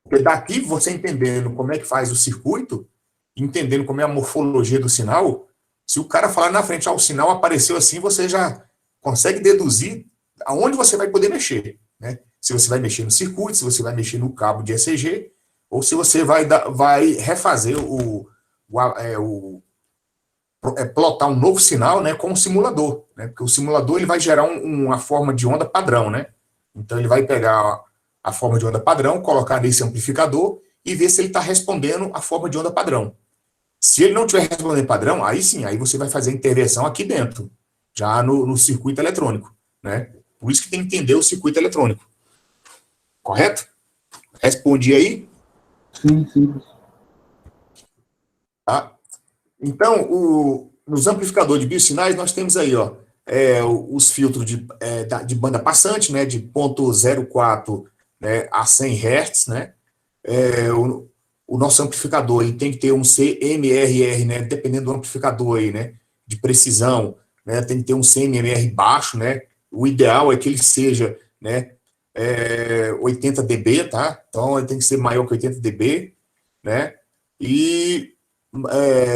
Porque daqui você entendendo como é que faz o circuito, entendendo como é a morfologia do sinal, se o cara falar na frente, o sinal apareceu assim, você já consegue deduzir aonde você vai poder mexer, né? Se você vai mexer no circuito, se você vai mexer no cabo de ECG, ou se você vai refazer plotar um novo sinal, né, com um simulador, né, porque o simulador ele vai gerar uma forma de onda padrão, né, então ele vai pegar a forma de onda padrão, colocar nesse amplificador e ver se ele está respondendo a forma de onda padrão. Se ele não estiver respondendo padrão, aí sim, aí você vai fazer a intervenção aqui dentro, já no circuito eletrônico, né, por isso que tem que entender o circuito eletrônico, correto? Respondi aí? Sim, sim, professor. Tá? Então, nos amplificadores de biosinais, nós temos aí, ó, os filtros de banda passante, né, de 0.04, né, a 100 Hz, né, o nosso amplificador ele tem que ter um CMRR, né, dependendo do amplificador aí, né, de precisão, né, tem que ter um CMRR baixo, né, o ideal é que ele seja, né, 80 dB, tá, então ele tem que ser maior que 80 dB, né, e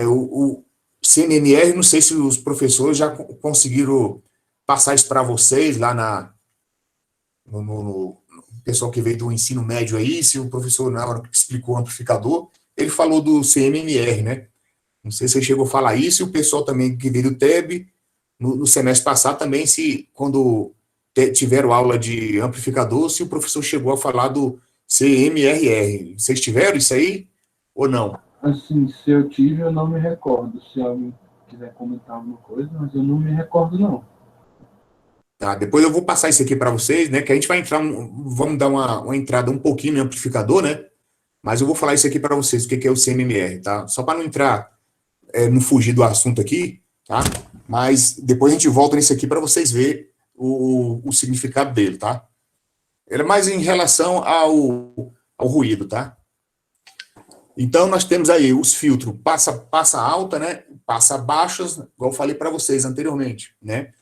o CMMR, não sei se os professores já conseguiram passar isso para vocês lá no pessoal que veio do ensino médio aí, se o professor, na hora que explicou o amplificador, ele falou do CMMR, né? Não sei se ele chegou a falar isso, e o pessoal também que veio do TEB, no semestre passado também, se quando tiveram aula de amplificador, se o professor chegou a falar do CMRR. Vocês tiveram isso aí ou não? Assim, se eu tive, eu não me recordo. Se alguém quiser comentar alguma coisa, mas eu não me recordo, não. Tá, depois eu vou passar isso aqui para vocês, né? Que a gente vai entrar, vamos dar uma entrada um pouquinho no amplificador, né? Mas eu vou falar isso aqui para vocês, o que é o CMMR, tá? Só para não entrar, não fugir do assunto aqui, tá? Mas depois a gente volta nisso aqui para vocês verem o significado dele, tá? Ele é mais em relação ao ruído, tá? Então, nós temos aí os filtros passa alta, né? Passa baixas, igual eu falei para vocês anteriormente, né?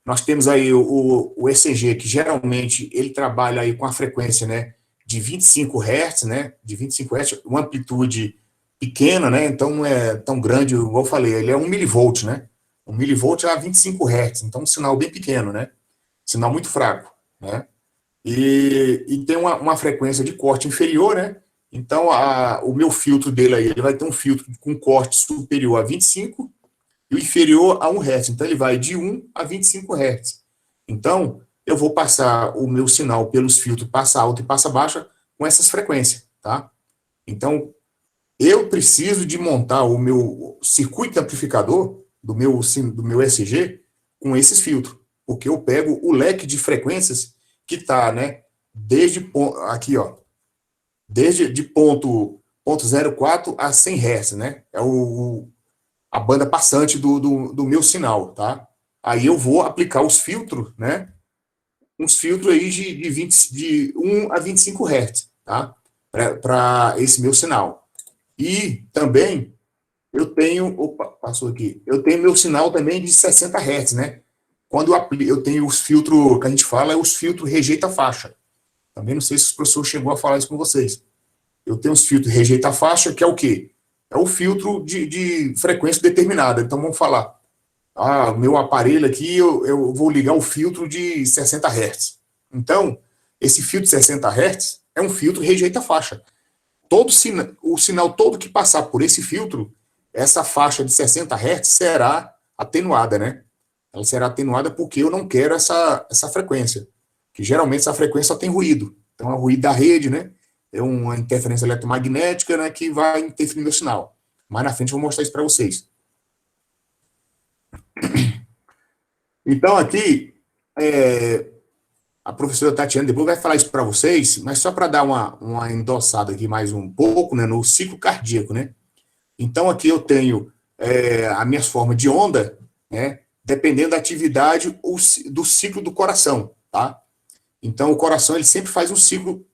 Nós temos aí o ECG, que geralmente ele trabalha aí com a frequência, né, de 25 Hz, né, de 25 Hz, uma amplitude pequena, né, então não é tão grande, igual eu falei, ele é 1 milivolt, né, 1 milivolt é a 25 Hz, então um sinal bem pequeno, né, sinal muito fraco, né, e tem uma frequência de corte inferior, né, então o meu filtro dele aí, ele vai ter um filtro com corte superior a 25 e o inferior a 1 Hz. Então, ele vai de 1 a 25 Hz. Então, eu vou passar o meu sinal pelos filtros passa alta e passa baixa com essas frequências, tá? Então, eu preciso de montar o meu circuito amplificador do meu ECG com esses filtros, porque eu pego o leque de frequências que está, né, desde aqui, ó, desde de ponto 0,4 a 100 Hz, né? É a banda passante do meu sinal, tá? Aí eu vou aplicar os filtros, né? Uns filtros aí de 1 a 25 Hz, tá? Para esse meu sinal. E também eu tenho, passou aqui, eu tenho meu sinal também de 60 Hz, né? Quando eu tenho os filtros, que a gente fala, é os filtros rejeita faixa. Também não sei se o professor chegou a falar isso com vocês. Eu tenho os filtros rejeita faixa, que é o quê? É o filtro de frequência determinada. Então, vamos falar, meu aparelho aqui, eu vou ligar o filtro de 60 Hz. Então, esse filtro de 60 Hz é um filtro rejeita faixa. O sinal todo que passar por esse filtro, essa faixa de 60 Hz será atenuada, né? Ela será atenuada porque eu não quero essa frequência, que geralmente essa frequência só tem ruído. Então, é o ruído da rede, né? É uma interferência eletromagnética, né, que vai interferir no sinal. Mais na frente eu vou mostrar isso para vocês. Então, aqui, a professora Tatiana depois vai falar isso para vocês, mas só para dar uma endossada aqui mais um pouco, né, no ciclo cardíaco, né? Então, aqui eu tenho as minhas formas de onda, né, dependendo da atividade do ciclo do coração, tá? Então, o coração, ele sempre faz um ciclo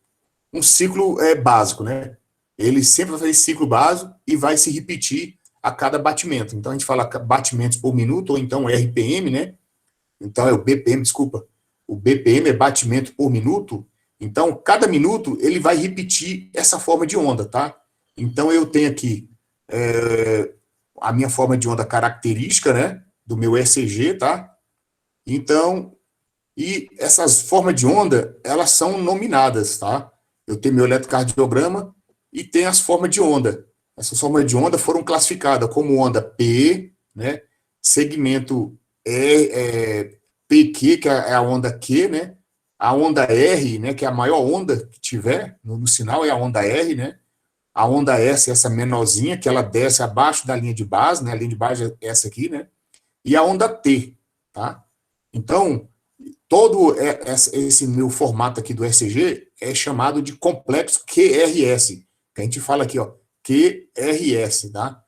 básico, né? Ele sempre vai fazer ciclo básico e vai se repetir a cada batimento. Então, a gente fala batimentos por minuto, ou então RPM, né? Então, é o BPM, desculpa. O BPM é batimento por minuto. Então, cada minuto, ele vai repetir essa forma de onda, tá? Então, eu tenho aqui a minha forma de onda característica, né? Do meu ECG, tá? Então, e essas formas de onda, elas são nominadas, tá? Eu tenho meu eletrocardiograma e tem as formas de onda. essas formas de onda foram classificadas como onda P, né? Segmento PQ, que é a onda Q, né? A onda R, né, que é a maior onda que tiver no sinal, é a onda R, né? A onda S, essa menorzinha, que ela desce abaixo da linha de base, né? A linha de base é essa aqui, né? E a onda T, tá? Então, todo esse meu formato aqui do ECG é chamado de complexo QRS, que a gente fala aqui, ó, QRS, tá?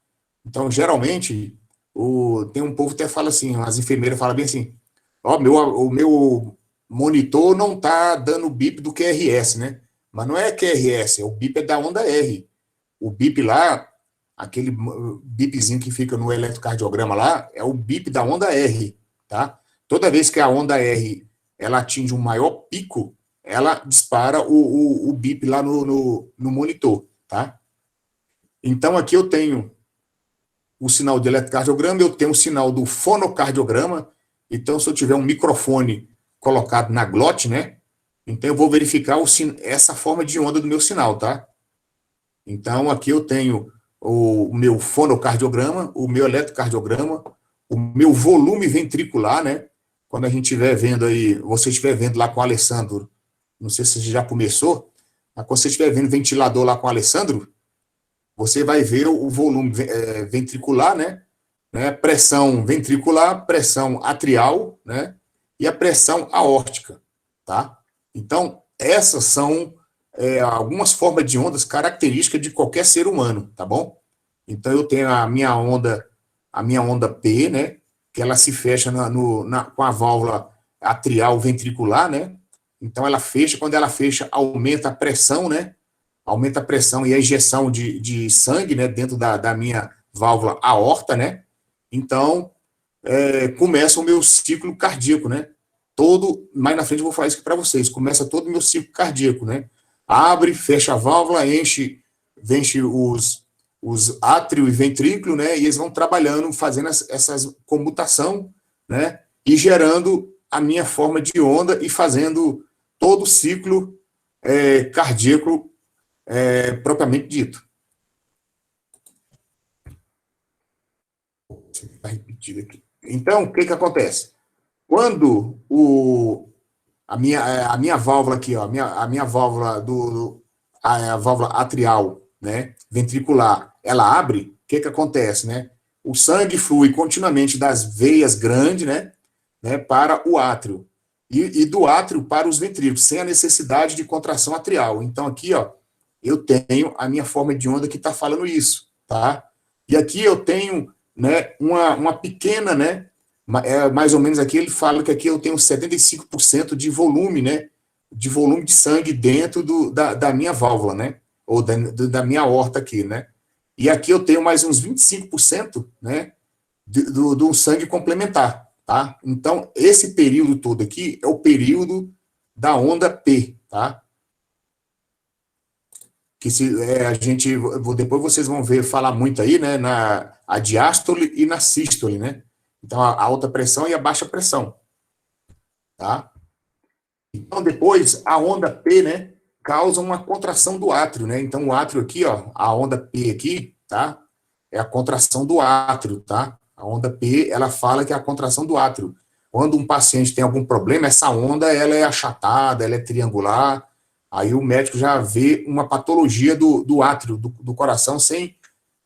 Então, geralmente, tem um povo que até fala assim, as enfermeiras falam bem assim, ó, o meu monitor não tá dando bip do QRS, né? Mas não é QRS, o bip é da onda R. O bip lá, aquele bipzinho que fica no eletrocardiograma lá, é o bip da onda R, tá? Toda vez que a onda R ela atinge um maior pico, ela dispara o bip lá no monitor, tá? Então, aqui eu tenho o sinal de eletrocardiograma, eu tenho o sinal do fonocardiograma. Então, se eu tiver um microfone colocado na glote, né? Então, eu vou verificar essa forma de onda do meu sinal, tá? Então, aqui eu tenho o meu fonocardiograma, o meu eletrocardiograma, o meu volume ventricular, né? Quando a gente estiver vendo aí, você estiver vendo lá com o Alessandro, não sei se já começou, mas quando você estiver vendo ventilador lá com o Alessandro, você vai ver o volume ventricular, né? Pressão ventricular, pressão atrial, né? E a pressão aórtica, tá? Então, essas são algumas formas de ondas características de qualquer ser humano, tá bom? Então, eu tenho a minha onda P, né? Que ela se fecha com a válvula atrial ventricular, né? Então, ela fecha, quando ela fecha, aumenta a pressão, né? Aumenta a pressão e a injeção de sangue, né? Dentro da minha válvula aorta, né? Então, começa o meu ciclo cardíaco, né? Mais na frente eu vou falar isso aqui para vocês. Começa todo o meu ciclo cardíaco, né? Abre, fecha a válvula, enche os átrio e ventrículo, né? E eles vão trabalhando, fazendo essas comutação, né? E gerando a minha forma de onda e fazendo todo o ciclo cardíaco propriamente dito. Está repetido aqui. Então, o que acontece? Quando a minha válvula aqui, ó, a minha válvula a válvula atrial, né, ventricular, ela abre, o que acontece, né? O sangue flui continuamente das veias grandes, né, para o átrio e do átrio para os ventrículos, sem a necessidade de contração atrial. Então aqui, ó, eu tenho a minha forma de onda que está falando isso, tá? E aqui eu tenho, né, uma pequena, né, mais ou menos aqui ele fala que aqui eu tenho 75% de volume, né, de volume de sangue dentro da minha válvula, né, ou da minha aorta aqui, né, e aqui eu tenho mais uns 25%, né, do sangue complementar, tá? Então, esse período todo aqui é o período da onda P, tá? Que depois vocês vão ver falar muito aí, né, a diástole e na sístole, né? Então, a alta pressão e a baixa pressão, tá? Então, depois, a onda P, né, causa uma contração do átrio, né? Então, o átrio aqui, ó, a onda P aqui, tá? É a contração do átrio, tá? A onda P, ela fala que é a contração do átrio. Quando um paciente tem algum problema, essa onda, ela é achatada, ela é triangular, aí o médico já vê uma patologia do átrio, do coração, sem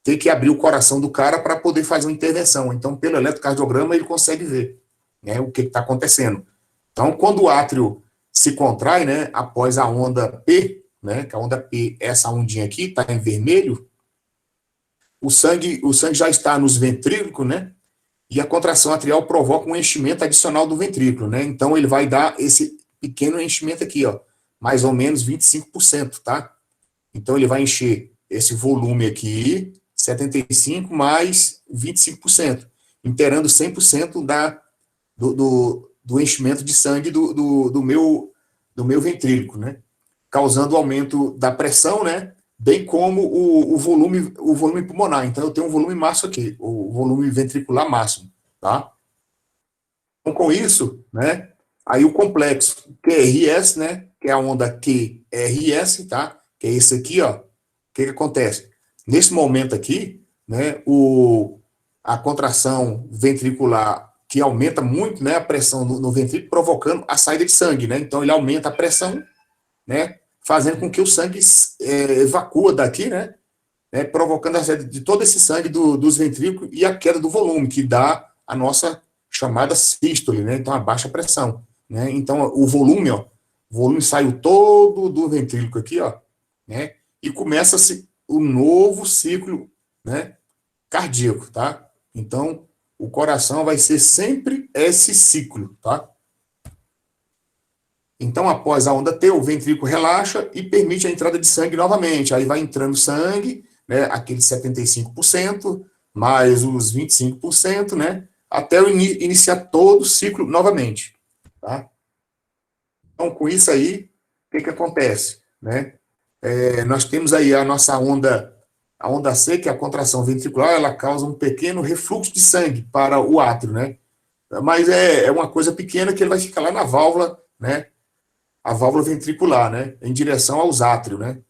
ter que abrir o coração do cara para poder fazer uma intervenção. Então, pelo eletrocardiograma, ele consegue ver, né, o que está acontecendo. Então, quando o átrio se contrai, né, após a onda P, né, que a onda P, essa ondinha aqui, está em vermelho, o sangue já está nos ventrículos, né, e a contração atrial provoca um enchimento adicional do ventrículo, né, então ele vai dar esse pequeno enchimento aqui, ó, mais ou menos 25%, tá? Então ele vai encher esse volume aqui, 75 mais 25%, inteirando 100% do enchimento de sangue do meu ventrículo, né? Causando aumento da pressão, né? Bem como o volume pulmonar. Então, eu tenho um volume máximo aqui, o volume ventricular máximo, tá? Então, com isso, né? Aí o complexo QRS, né? Que é a onda QRS, tá? Que é esse aqui, ó. O que acontece? nesse momento aqui, né, a contração ventricular que aumenta muito, né, a pressão no ventrículo, provocando a saída de sangue, né? Então ele aumenta a pressão, né, fazendo com que o sangue evacua daqui, né, provocando a saída de todo esse sangue dos ventrículos e a queda do volume, que dá a nossa chamada sístole, né? Então a baixa pressão, né? Então o volume saiu todo do ventrículo aqui, ó, né? E começa-se o novo ciclo, né, cardíaco, tá? Então o coração vai ser sempre esse ciclo, tá? Então, após a onda T, o ventrículo relaxa e permite a entrada de sangue novamente. Aí vai entrando sangue, né, aqueles 75%, mais os 25%, né, até eu iniciar todo o ciclo novamente, tá? Então, com isso aí, o que acontece, né? Nós temos aí a nossa onda, a onda C, que é a contração ventricular, ela causa um pequeno refluxo de sangue para o átrio, né? Mas é uma coisa pequena que ele vai ficar lá na válvula, né? A válvula ventricular, né? Em direção aos átrios, né?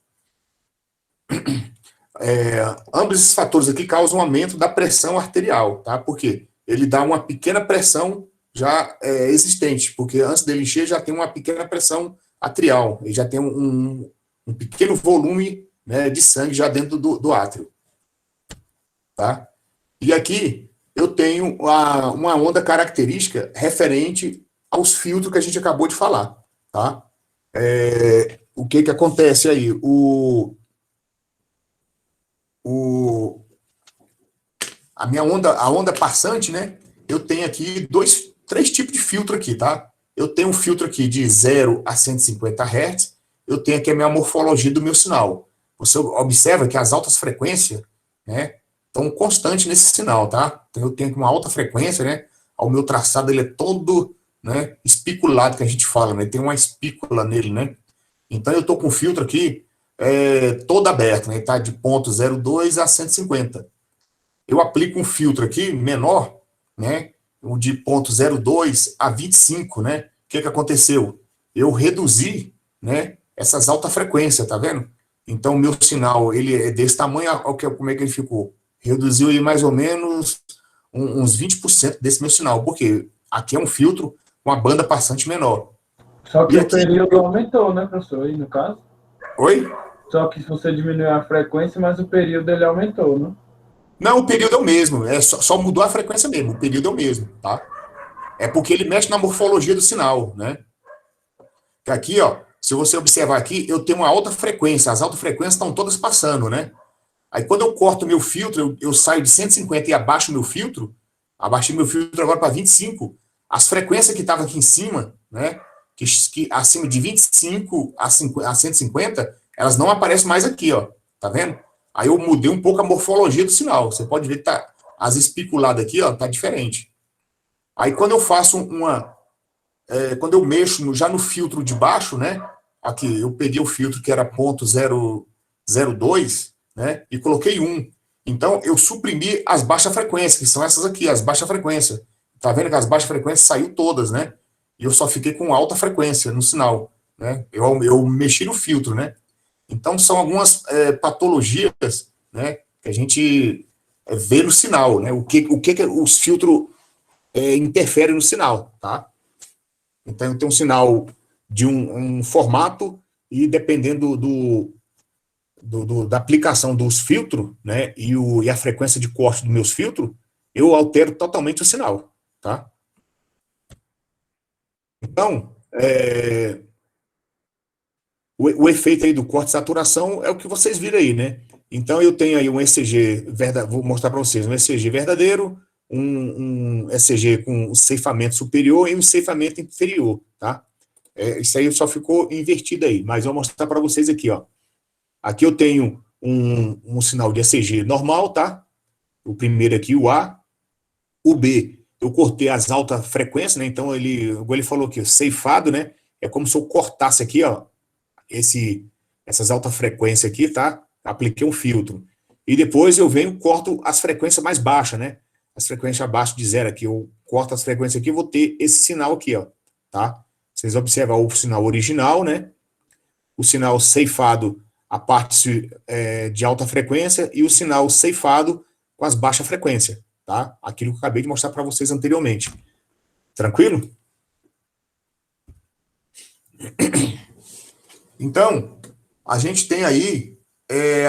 Ambos esses fatores aqui causam um aumento da pressão arterial, tá? Por quê? Ele dá uma pequena pressão já existente, porque antes dele encher já tem uma pequena pressão atrial, ele já tem um pequeno volume, né, de sangue já dentro do átrio, tá? E aqui eu tenho uma onda característica referente aos filtros que a gente acabou de falar, tá? O que acontece aí? A onda passante, né? Eu tenho aqui três tipos de filtro aqui, tá? Eu tenho um filtro aqui de 0 a 150 Hz, eu tenho aqui a minha morfologia do meu sinal. Você observa que as altas frequências, né, estão constantes nesse sinal, tá? Então eu tenho uma alta frequência, né? O meu traçado ele é todo, né, espiculado, que a gente fala, né? Tem uma espícula nele, né? Então eu estou com o filtro aqui todo aberto, né? Tá de 0,02 a 150. Eu aplico um filtro aqui menor, né? De 0,02 a 25, né? O que aconteceu? Eu reduzi, né, essas altas frequências, tá vendo? Então o meu sinal ele é desse tamanho, como é que ele ficou? Reduziu aí mais ou menos uns 20% desse meu sinal, porque aqui é um filtro com uma banda passante menor. Só que E o aqui- período aumentou, né, professor, aí no caso? Oi? Só que se você diminuiu a frequência, mas o período ele aumentou, né? Não, o período é o mesmo, só mudou a frequência mesmo, o período é o mesmo, tá? É porque ele mexe na morfologia do sinal, né? Que aqui, ó, se você observar aqui, eu tenho uma alta frequência, as altas frequências estão todas passando, né? Aí quando eu corto meu filtro, eu saio de 150 e abaixei meu filtro agora para 25, as frequências que estavam aqui em cima, né, que acima de 25 a 150, elas não aparecem mais aqui, ó, tá vendo? Aí eu mudei um pouco a morfologia do sinal, você pode ver que tá, as espiculadas aqui, ó, tá diferente. Aí quando eu faço quando eu mexo já no filtro de baixo, né, aqui, eu peguei o filtro que era 0,02, né, e coloquei 1. Então, eu suprimi as baixas frequências, que são essas aqui, as baixas frequências. Tá vendo que as baixas frequências saiu todas, né? E eu só fiquei com alta frequência no sinal, né? Eu mexi no filtro, né? Então, são algumas patologias, né, que a gente vê no sinal, né? O que os filtros interferem no sinal, tá? Então, eu tenho um sinal de um formato e dependendo da aplicação dos filtros, né, e a frequência de corte dos meus filtros, eu altero totalmente o sinal, tá? Então, o efeito aí do corte de saturação é o que vocês viram aí, né? Então, eu tenho aí um ECG, vou mostrar para vocês, um ECG verdadeiro, um ECG com ceifamento superior e um ceifamento inferior, tá? Isso aí só ficou invertido aí, mas eu vou mostrar para vocês aqui, ó. Aqui eu tenho um sinal de ECG normal, tá? O primeiro aqui, o A. O B, eu cortei as altas frequências, né? Então, igual ele falou aqui, ceifado, né? É como se eu cortasse aqui, ó, essas altas frequências aqui, tá? Apliquei um filtro. E depois eu venho e corto as frequências mais baixas, né? As frequências abaixo de 0 aqui. Eu corto as frequências aqui e vou ter esse sinal aqui, ó, tá? Vocês observam o sinal original, né? O sinal ceifado a parte de alta frequência e o sinal ceifado com as baixas frequências, tá? Aquilo que eu acabei de mostrar para vocês anteriormente. Tranquilo? Então, a gente tem aí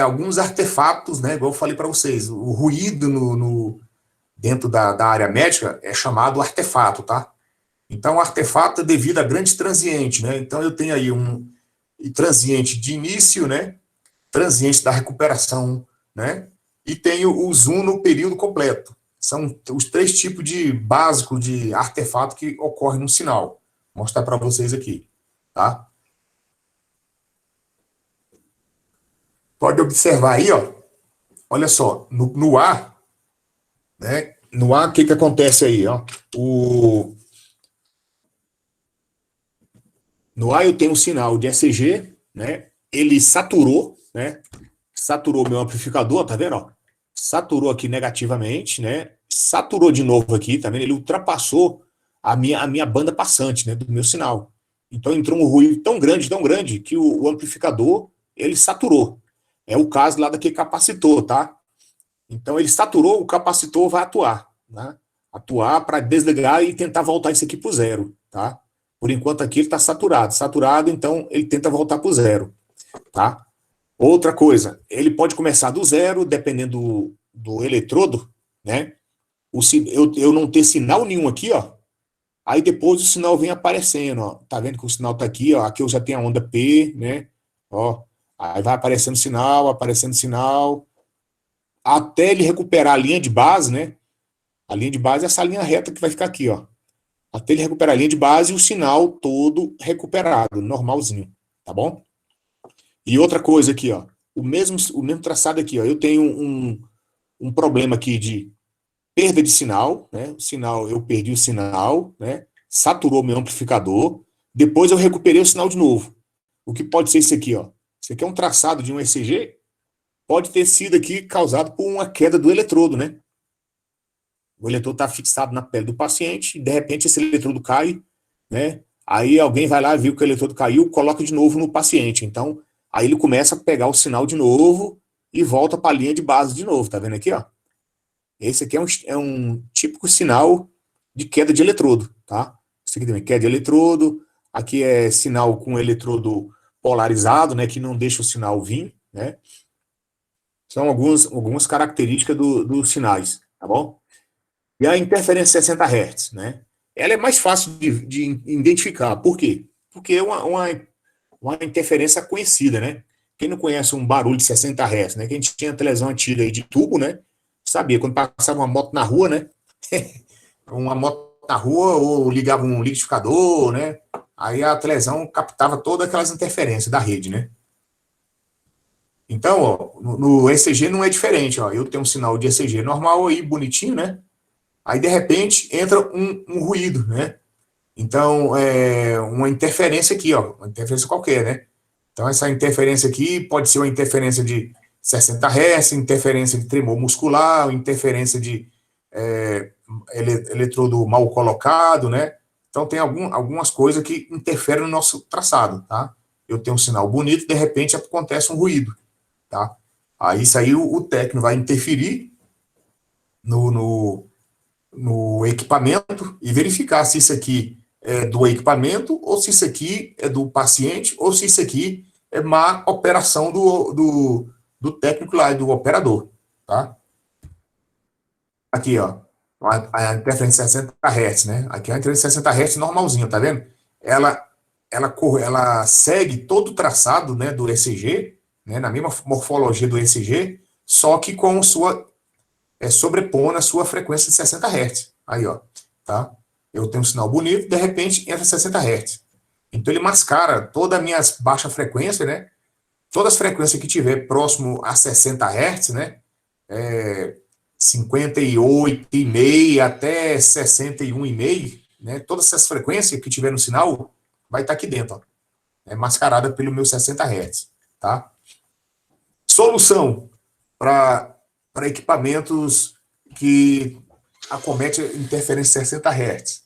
alguns artefatos, né? Igual eu falei para vocês, o ruído dentro da área médica é chamado artefato, tá? Então, o artefato é devido a grande transiente, né? Então, eu tenho aí um transiente de início, né? Transiente da recuperação, né? E tenho o zoom no período completo. São os 3 tipos de básico de artefato que ocorrem no sinal. Vou mostrar para vocês aqui, tá? Pode observar aí, ó. Olha só, no ar, né? No ar, o que acontece aí, ó? No ar eu tenho um sinal de ECG, né? Ele saturou, né? Saturou meu amplificador, tá vendo, ó? Saturou aqui negativamente, né? Saturou de novo aqui, tá vendo? Ele ultrapassou a minha banda passante, né? Do meu sinal. Então entrou um ruído tão grande, que o amplificador, ele saturou. É o caso lá daquele capacitor, tá? Então ele saturou, o capacitor vai atuar, né? Atuar para desligar e tentar voltar isso aqui para o zero, tá? Por enquanto aqui ele está saturado. Saturado, então ele tenta voltar para o zero, tá? Outra coisa, ele pode começar do zero, dependendo do eletrodo, né? Eu não ter sinal nenhum aqui, ó. Aí depois o sinal vem aparecendo, ó. Tá vendo que o sinal tá aqui, ó. Aqui eu já tenho a onda P, né? Ó. Aí vai aparecendo sinal, até ele recuperar a linha de base, né? A linha de base é essa linha reta que vai ficar aqui, ó. Até ele recuperar a linha de base e o sinal todo recuperado, normalzinho, tá bom? E outra coisa aqui, ó. O mesmo traçado aqui, ó. Eu tenho um problema aqui de perda de sinal, né? Eu perdi o sinal, né? Saturou meu amplificador. Depois eu recuperei o sinal de novo. O que pode ser isso aqui, ó? Isso aqui é um traçado de um ECG. Pode ter sido aqui causado por uma queda do eletrodo, né? O eletrodo está fixado na pele do paciente, e de repente esse eletrodo cai, né? Aí alguém vai lá, viu que o eletrodo caiu, coloca de novo no paciente. Então, aí ele começa a pegar o sinal de novo e volta para a linha de base de novo, tá vendo aqui, ó? Esse aqui é um típico sinal de queda de eletrodo, tá? Isso aqui também, queda de eletrodo. Aqui é sinal com eletrodo polarizado, né? Que não deixa o sinal vir, né? São algumas características dos sinais, tá bom? E a interferência 60 Hz, né? Ela é mais fácil de identificar. Por quê? Porque é uma interferência conhecida, né? Quem não conhece um barulho de 60 Hz, né? Quem tinha televisão antiga aí de tubo, né? Sabia, quando passava uma moto na rua, né? Uma moto na rua, ou ligava um liquidificador, né? Aí a televisão captava todas aquelas interferências da rede, né? Então, ó, no ECG não é diferente, ó. Eu tenho um sinal de ECG normal aí, bonitinho, né? Aí, de repente, entra um ruído, né? Então, uma interferência aqui, ó. Uma interferência qualquer, né? Então, essa interferência aqui pode ser uma interferência de 60 Hz, interferência de tremor muscular, interferência de eletrodo mal colocado, né? Então, tem algumas coisas que interferem no nosso traçado, tá? Eu tenho um sinal bonito, de repente acontece um ruído, tá? Aí, isso aí o técnico vai interferir no equipamento e verificar se isso aqui é do equipamento, ou se isso aqui é do paciente, ou se isso aqui é má operação do técnico lá, do operador, tá? Aqui, ó, a interferência 60 Hz, né? Aqui é a interferência 60 Hz normalzinha, tá vendo? Ela segue todo o traçado, né, do ECG, né, na mesma morfologia do ECG, só que com sobrepondo a sua frequência de 60 Hz. Aí, ó, tá? Eu tenho um sinal bonito, de repente entra 60 Hz. Então ele mascara todas as minhas baixas frequências, né? Todas as frequências que tiver próximo a 60 Hz, né? 58,5 até 61,5, né? Todas essas frequências que tiver no sinal vai estar aqui dentro, ó. É mascarada pelo meu 60 Hz, tá? Solução para equipamentos que acomete interferência 60 Hz.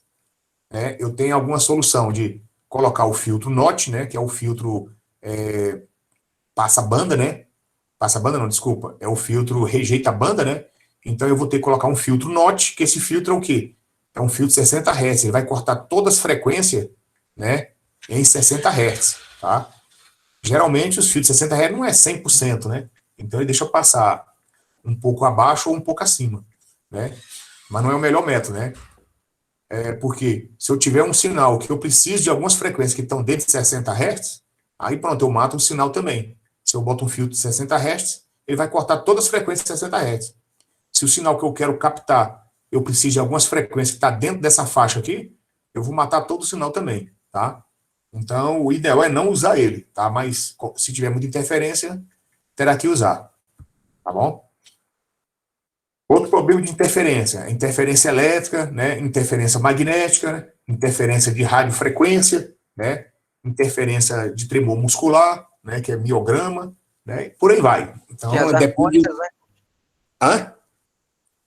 Né? Eu tenho alguma solução de colocar o filtro NOT, né, que é o filtro passa banda, né? Passa banda não, desculpa. É o filtro rejeita a banda, né? Então eu vou ter que colocar um filtro NOT, que esse filtro é o quê? É um filtro de 60 Hz. Ele vai cortar todas as frequências, né, em 60 Hz, tá? Geralmente os filtros de 60 Hz não é 100%, né? Então ele deixa eu passar um pouco abaixo ou um pouco acima, né? Mas não é o melhor método, né? É porque se eu tiver um sinal que eu preciso de algumas frequências que estão dentro de 60 Hz, aí pronto, eu mato o sinal também. Se eu boto um filtro de 60 Hz, ele vai cortar todas as frequências de 60 Hz. Se o sinal que eu quero captar, eu preciso de algumas frequências que está dentro dessa faixa aqui, eu vou matar todo o sinal também, tá? Então, o ideal é não usar ele, tá? Mas se tiver muita interferência, terá que usar, tá bom? Outro problema de interferência, interferência elétrica, né? Interferência magnética, né? Interferência de radiofrequência, né? Interferência de tremor muscular, né? Que é miograma, né? E por aí vai. Que as Então, depende. harmônicas, né? Hã?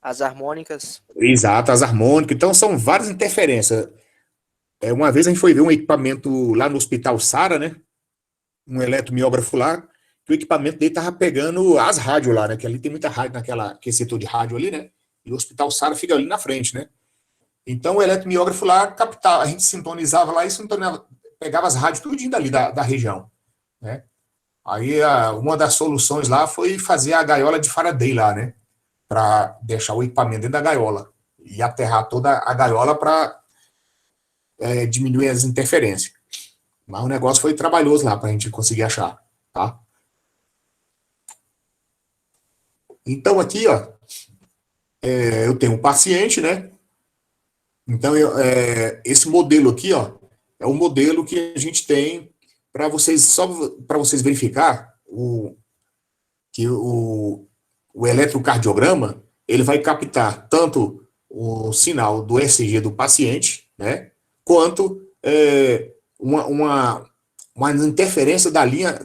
As harmônicas. Exato, as harmônicas. Então, são várias interferências. Uma vez a gente foi ver um equipamento lá no Hospital Sara, né? Um eletromiógrafo lá, que o equipamento dele tava pegando as rádios lá, né? Que ali tem muita rádio naquele setor de rádio ali, né? E o Hospital Sara fica ali na frente, né? Então o eletromiógrafo lá captava, a gente sintonizava lá e sintonizava, pegava as rádios tudinho dali da região, né? Aí uma das soluções lá foi fazer a gaiola de Faraday lá, né? Para deixar o equipamento dentro da gaiola e aterrar toda a gaiola para diminuir as interferências. Mas o negócio foi trabalhoso lá para a gente conseguir achar, tá? Então aqui, ó, eu tenho um paciente, né? Então esse modelo aqui, ó, é o modelo que a gente tem para vocês, só para vocês verificar que o eletrocardiograma ele vai captar tanto o sinal do ECG do paciente, né? Quanto uma interferência da linha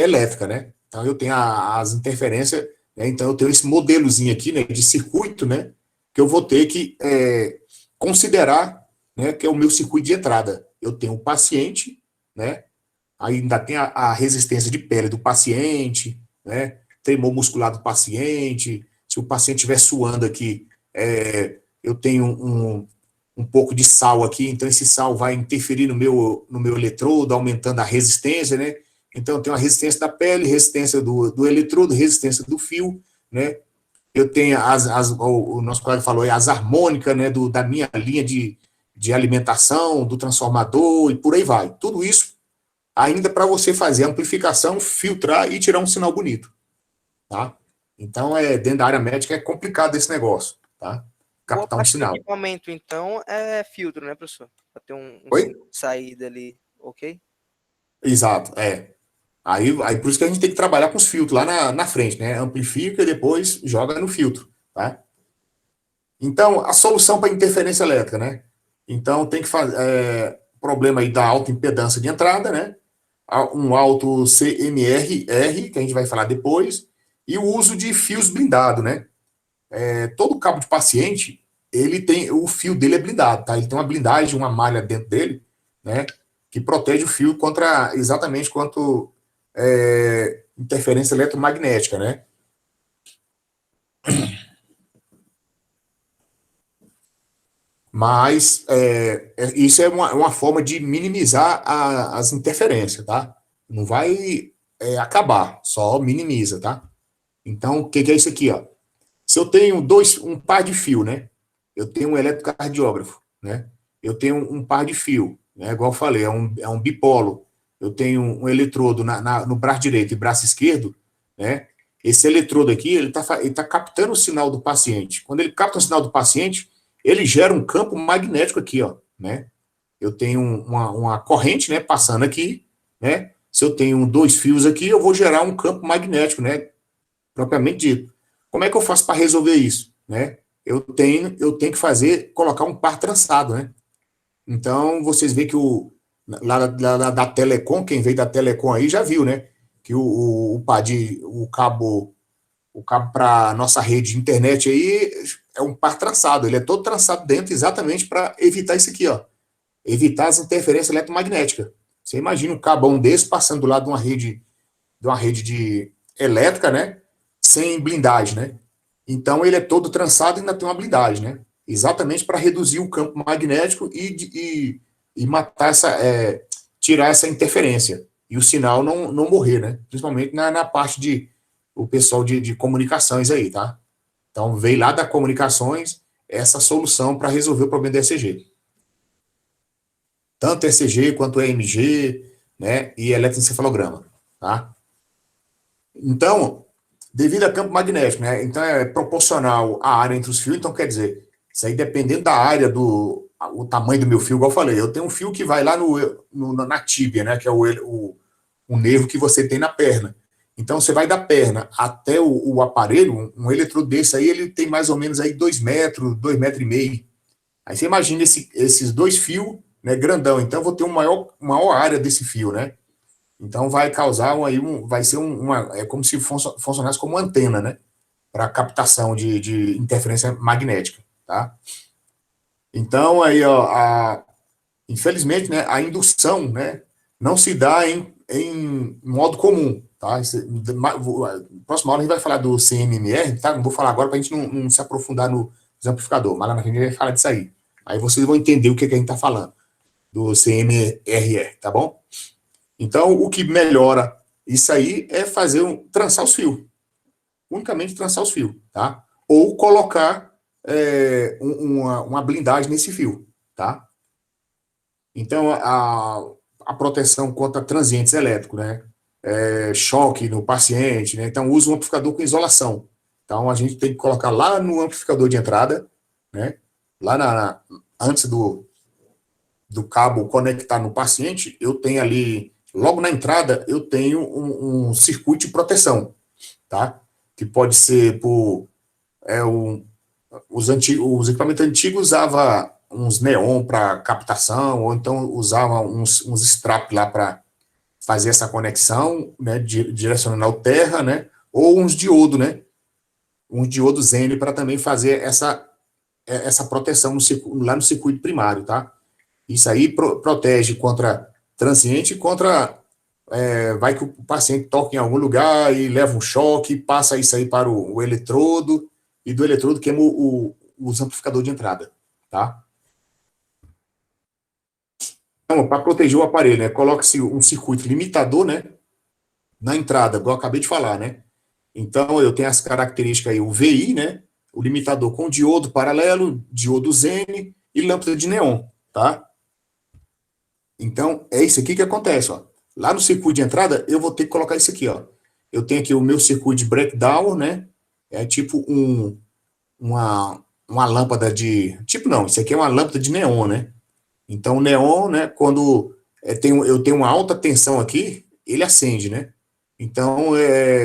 elétrica, né? Então eu tenho as interferências, né? Então eu tenho esse modelozinho aqui, né, de circuito, né, que eu vou ter que considerar, né, que é o meu circuito de entrada. Eu tenho o paciente, né? Ainda tem a resistência de pele do paciente, né? Tremor muscular do paciente. Se o paciente estiver suando aqui, eu tenho um pouco de sal aqui, então esse sal vai interferir no meu eletrodo, aumentando a resistência, né? Então eu tenho a resistência da pele, resistência do eletrodo, resistência do fio, né? Eu tenho o nosso colega falou, as harmônicas, né, da minha linha de alimentação, do transformador e por aí vai. Tudo isso ainda para você fazer amplificação, filtrar e tirar um sinal bonito, tá? Então, dentro da área médica é complicado esse negócio, tá? Boa Captar um parte do sinal. equipamento, então, é filtro, né, professor? Para ter um Oi? sinal de saída ali, ok? Exato, Aí por isso que a gente tem que trabalhar com os filtros lá na frente, né? Amplifica e depois joga no filtro, tá? Então, a solução para interferência elétrica, né? Então, tem que fazer problema aí da alta impedância de entrada, né? Um alto CMR, que a gente vai falar depois, e o uso de fios blindados, né? Todo cabo de paciente, o fio dele é blindado, tá? Ele tem uma blindagem, uma malha dentro dele, né? Que protege o fio exatamente contra interferência eletromagnética, né? Mas isso é uma forma de minimizar as interferências, tá? Não vai acabar, só minimiza, tá? Então, o que é isso aqui, ó? Se eu tenho um par de fio, né? Eu tenho um eletrocardiógrafo, né? Eu tenho um par de fio, né? Igual eu falei, é um bipolo. Eu tenho um eletrodo no braço direito e braço esquerdo, né? Esse eletrodo aqui, ele tá captando o sinal do paciente. Quando ele capta o sinal do paciente, ele gera um campo magnético aqui, ó, né? Eu tenho uma corrente, né, passando aqui, né? Se eu tenho dois fios aqui, eu vou gerar um campo magnético, né? Propriamente dito. Como é que eu faço para resolver isso, né? Eu tenho que colocar um par trançado, né? Então, vocês veem que lá da Telecom, quem veio da Telecom aí já viu, né? Que o cabo para nossa rede de internet aí é um par trançado, ele é todo trançado dentro exatamente para evitar isso aqui, ó. Evitar as interferências eletromagnéticas. Você imagina um cabão desse passando do lado de uma rede uma rede de elétrica, né? Sem blindagem, né? Então, ele é todo trançado e ainda tem uma blindagem, né? Exatamente para reduzir o campo magnético e matar tirar essa interferência. E o sinal não morrer, né? Principalmente na parte o pessoal de comunicações aí, tá? Então, veio lá da comunicações essa solução para resolver o problema do ECG. Tanto ECG quanto EMG, né? E eletroencefalograma, tá? Então, devido a campo magnético, né? Então, é proporcional à área entre os fios. Então, quer dizer, isso aí dependendo da área o tamanho do meu fio, igual eu falei, eu tenho um fio que vai lá na tíbia, né? Que é o nervo que você tem na perna. Então, você vai da perna até o aparelho, um eletrodo desse aí, ele tem mais ou menos aí 2 metros, 2,5 metros. Aí você imagina esses 2 fios, né, grandão. Então, eu vou ter maior área desse fio, né? Então, vai causar vai ser é como se funcionasse como uma antena, né? Para captação de interferência magnética, tá? Então, aí, ó, infelizmente, né, a indução, né, não se dá em modo comum, tá? Próxima hora a gente vai falar do CMMR, tá? Não vou falar agora para a gente não se aprofundar no amplificador, mas lá na frente a gente vai falar disso aí. Aí vocês vão entender o que a gente está falando do CMRR, tá bom? Então, o que melhora isso aí é trançar os fios. Unicamente trançar os fios, tá? Ou colocar uma blindagem nesse fio, tá? Então, a proteção contra transientes elétricos, né? Choque no paciente, né? Então, usa um amplificador com isolação. Então, a gente tem que colocar lá no amplificador de entrada, né? Lá antes do cabo conectar no paciente, eu tenho ali, logo na entrada, eu tenho um circuito de proteção, tá? Que pode ser os equipamentos antigos usavam uns neon para captação, ou então usavam uns strap lá para fazer essa conexão, né, direcionando ao terra, né, ou uns diodo, né, uns diodos N para também fazer essa proteção lá no circuito primário, tá? Isso aí protege contra transiente, vai que o paciente toca em algum lugar e leva um choque, passa isso aí para o eletrodo, e do eletrodo queima os amplificadores de entrada, tá? Então, para proteger o aparelho, né, coloca-se um circuito limitador, né, na entrada, igual eu acabei de falar, né? Então, eu tenho as características aí, o VI, né, o limitador com diodo paralelo, diodo N e lâmpada de neon, tá? Então, é isso aqui que acontece, ó. Lá no circuito de entrada, eu vou ter que colocar isso aqui, ó. Eu tenho aqui o meu circuito de breakdown, né? É tipo uma lâmpada tipo não, isso aqui é uma lâmpada de neon, né? Então, o neon, né, quando eu tenho uma alta tensão aqui, ele acende, né? Então,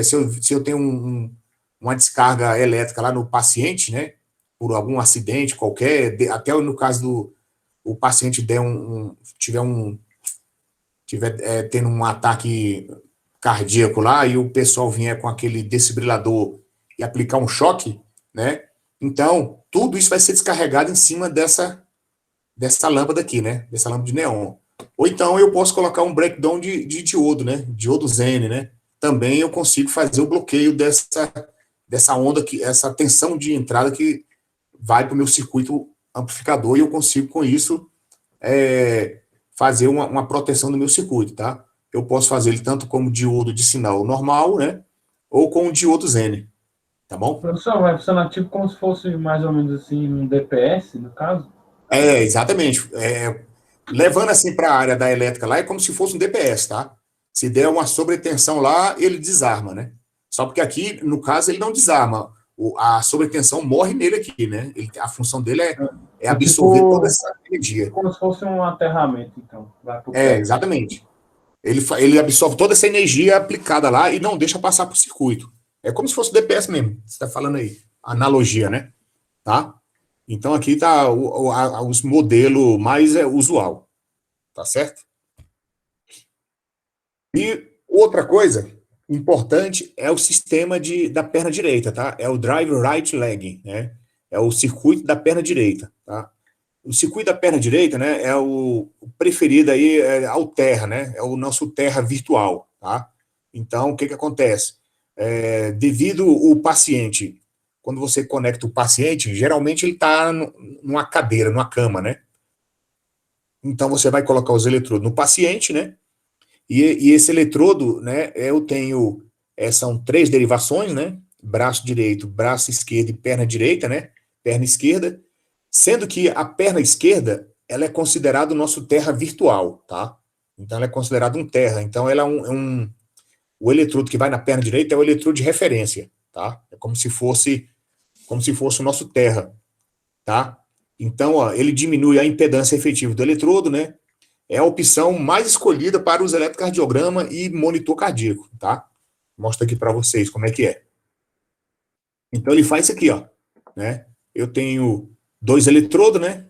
se eu tenho uma descarga elétrica lá no paciente, né, por algum acidente qualquer, até no caso o paciente tiver tendo um ataque cardíaco lá e o pessoal vier com aquele desfibrilador e aplicar um choque, né? Então, tudo isso vai ser descarregado em cima dessa lâmpada aqui, né? Dessa lâmpada de neon. Ou então eu posso colocar um breakdown de diodo, né? Diodo N, né? Também eu consigo fazer o bloqueio dessa onda, essa tensão de entrada que vai para o meu circuito amplificador e eu consigo, com isso, fazer uma proteção do meu circuito, tá? Eu posso fazer ele tanto como diodo de sinal normal, né? Ou com o diodo N, tá bom? Professor, vai funcionar tipo como se fosse mais ou menos assim um DPS, no caso? Exatamente. Levando assim para a área da elétrica lá, é como se fosse um DPS, tá? Se der uma sobretensão lá, ele desarma, né? Só porque aqui, no caso, ele não desarma. A sobretensão morre nele aqui, né? A função dele é absorver toda essa energia. Como se fosse um aterramento, então. Vai pro pé. Exatamente. Ele absorve toda essa energia aplicada lá e não deixa passar para o circuito. É como se fosse o DPS mesmo, você está falando aí. Analogia, né? Tá? Então, aqui está os modelos mais usual. Tá certo? E outra coisa importante é o sistema da perna direita, tá? É o drive right leg, né? É o circuito da perna direita, tá? O circuito da perna direita, né, o preferido aí ao terra, né? É o nosso terra virtual, tá? Então, o que acontece? Devido o paciente, quando você conecta o paciente, geralmente ele está numa cadeira, numa cama, né? Então, você vai colocar os eletrodos no paciente, né? E esse eletrodo, né, eu tenho, são 3 derivações, né? Braço direito, braço esquerdo e perna direita, né? Perna esquerda, sendo que a perna esquerda, ela é considerada o nosso terra virtual, tá? Então, ela é considerada um terra. Então, ela o eletrodo que vai na perna direita é o eletrodo de referência, tá? É como se fosse o nosso terra, tá? Então, ó, ele diminui a impedância efetiva do eletrodo, né? É a opção mais escolhida para os eletrocardiograma e monitor cardíaco, tá? Mostra aqui para vocês como é que é. Então, ele faz isso aqui, ó, né? Eu tenho 2 eletrodos, né?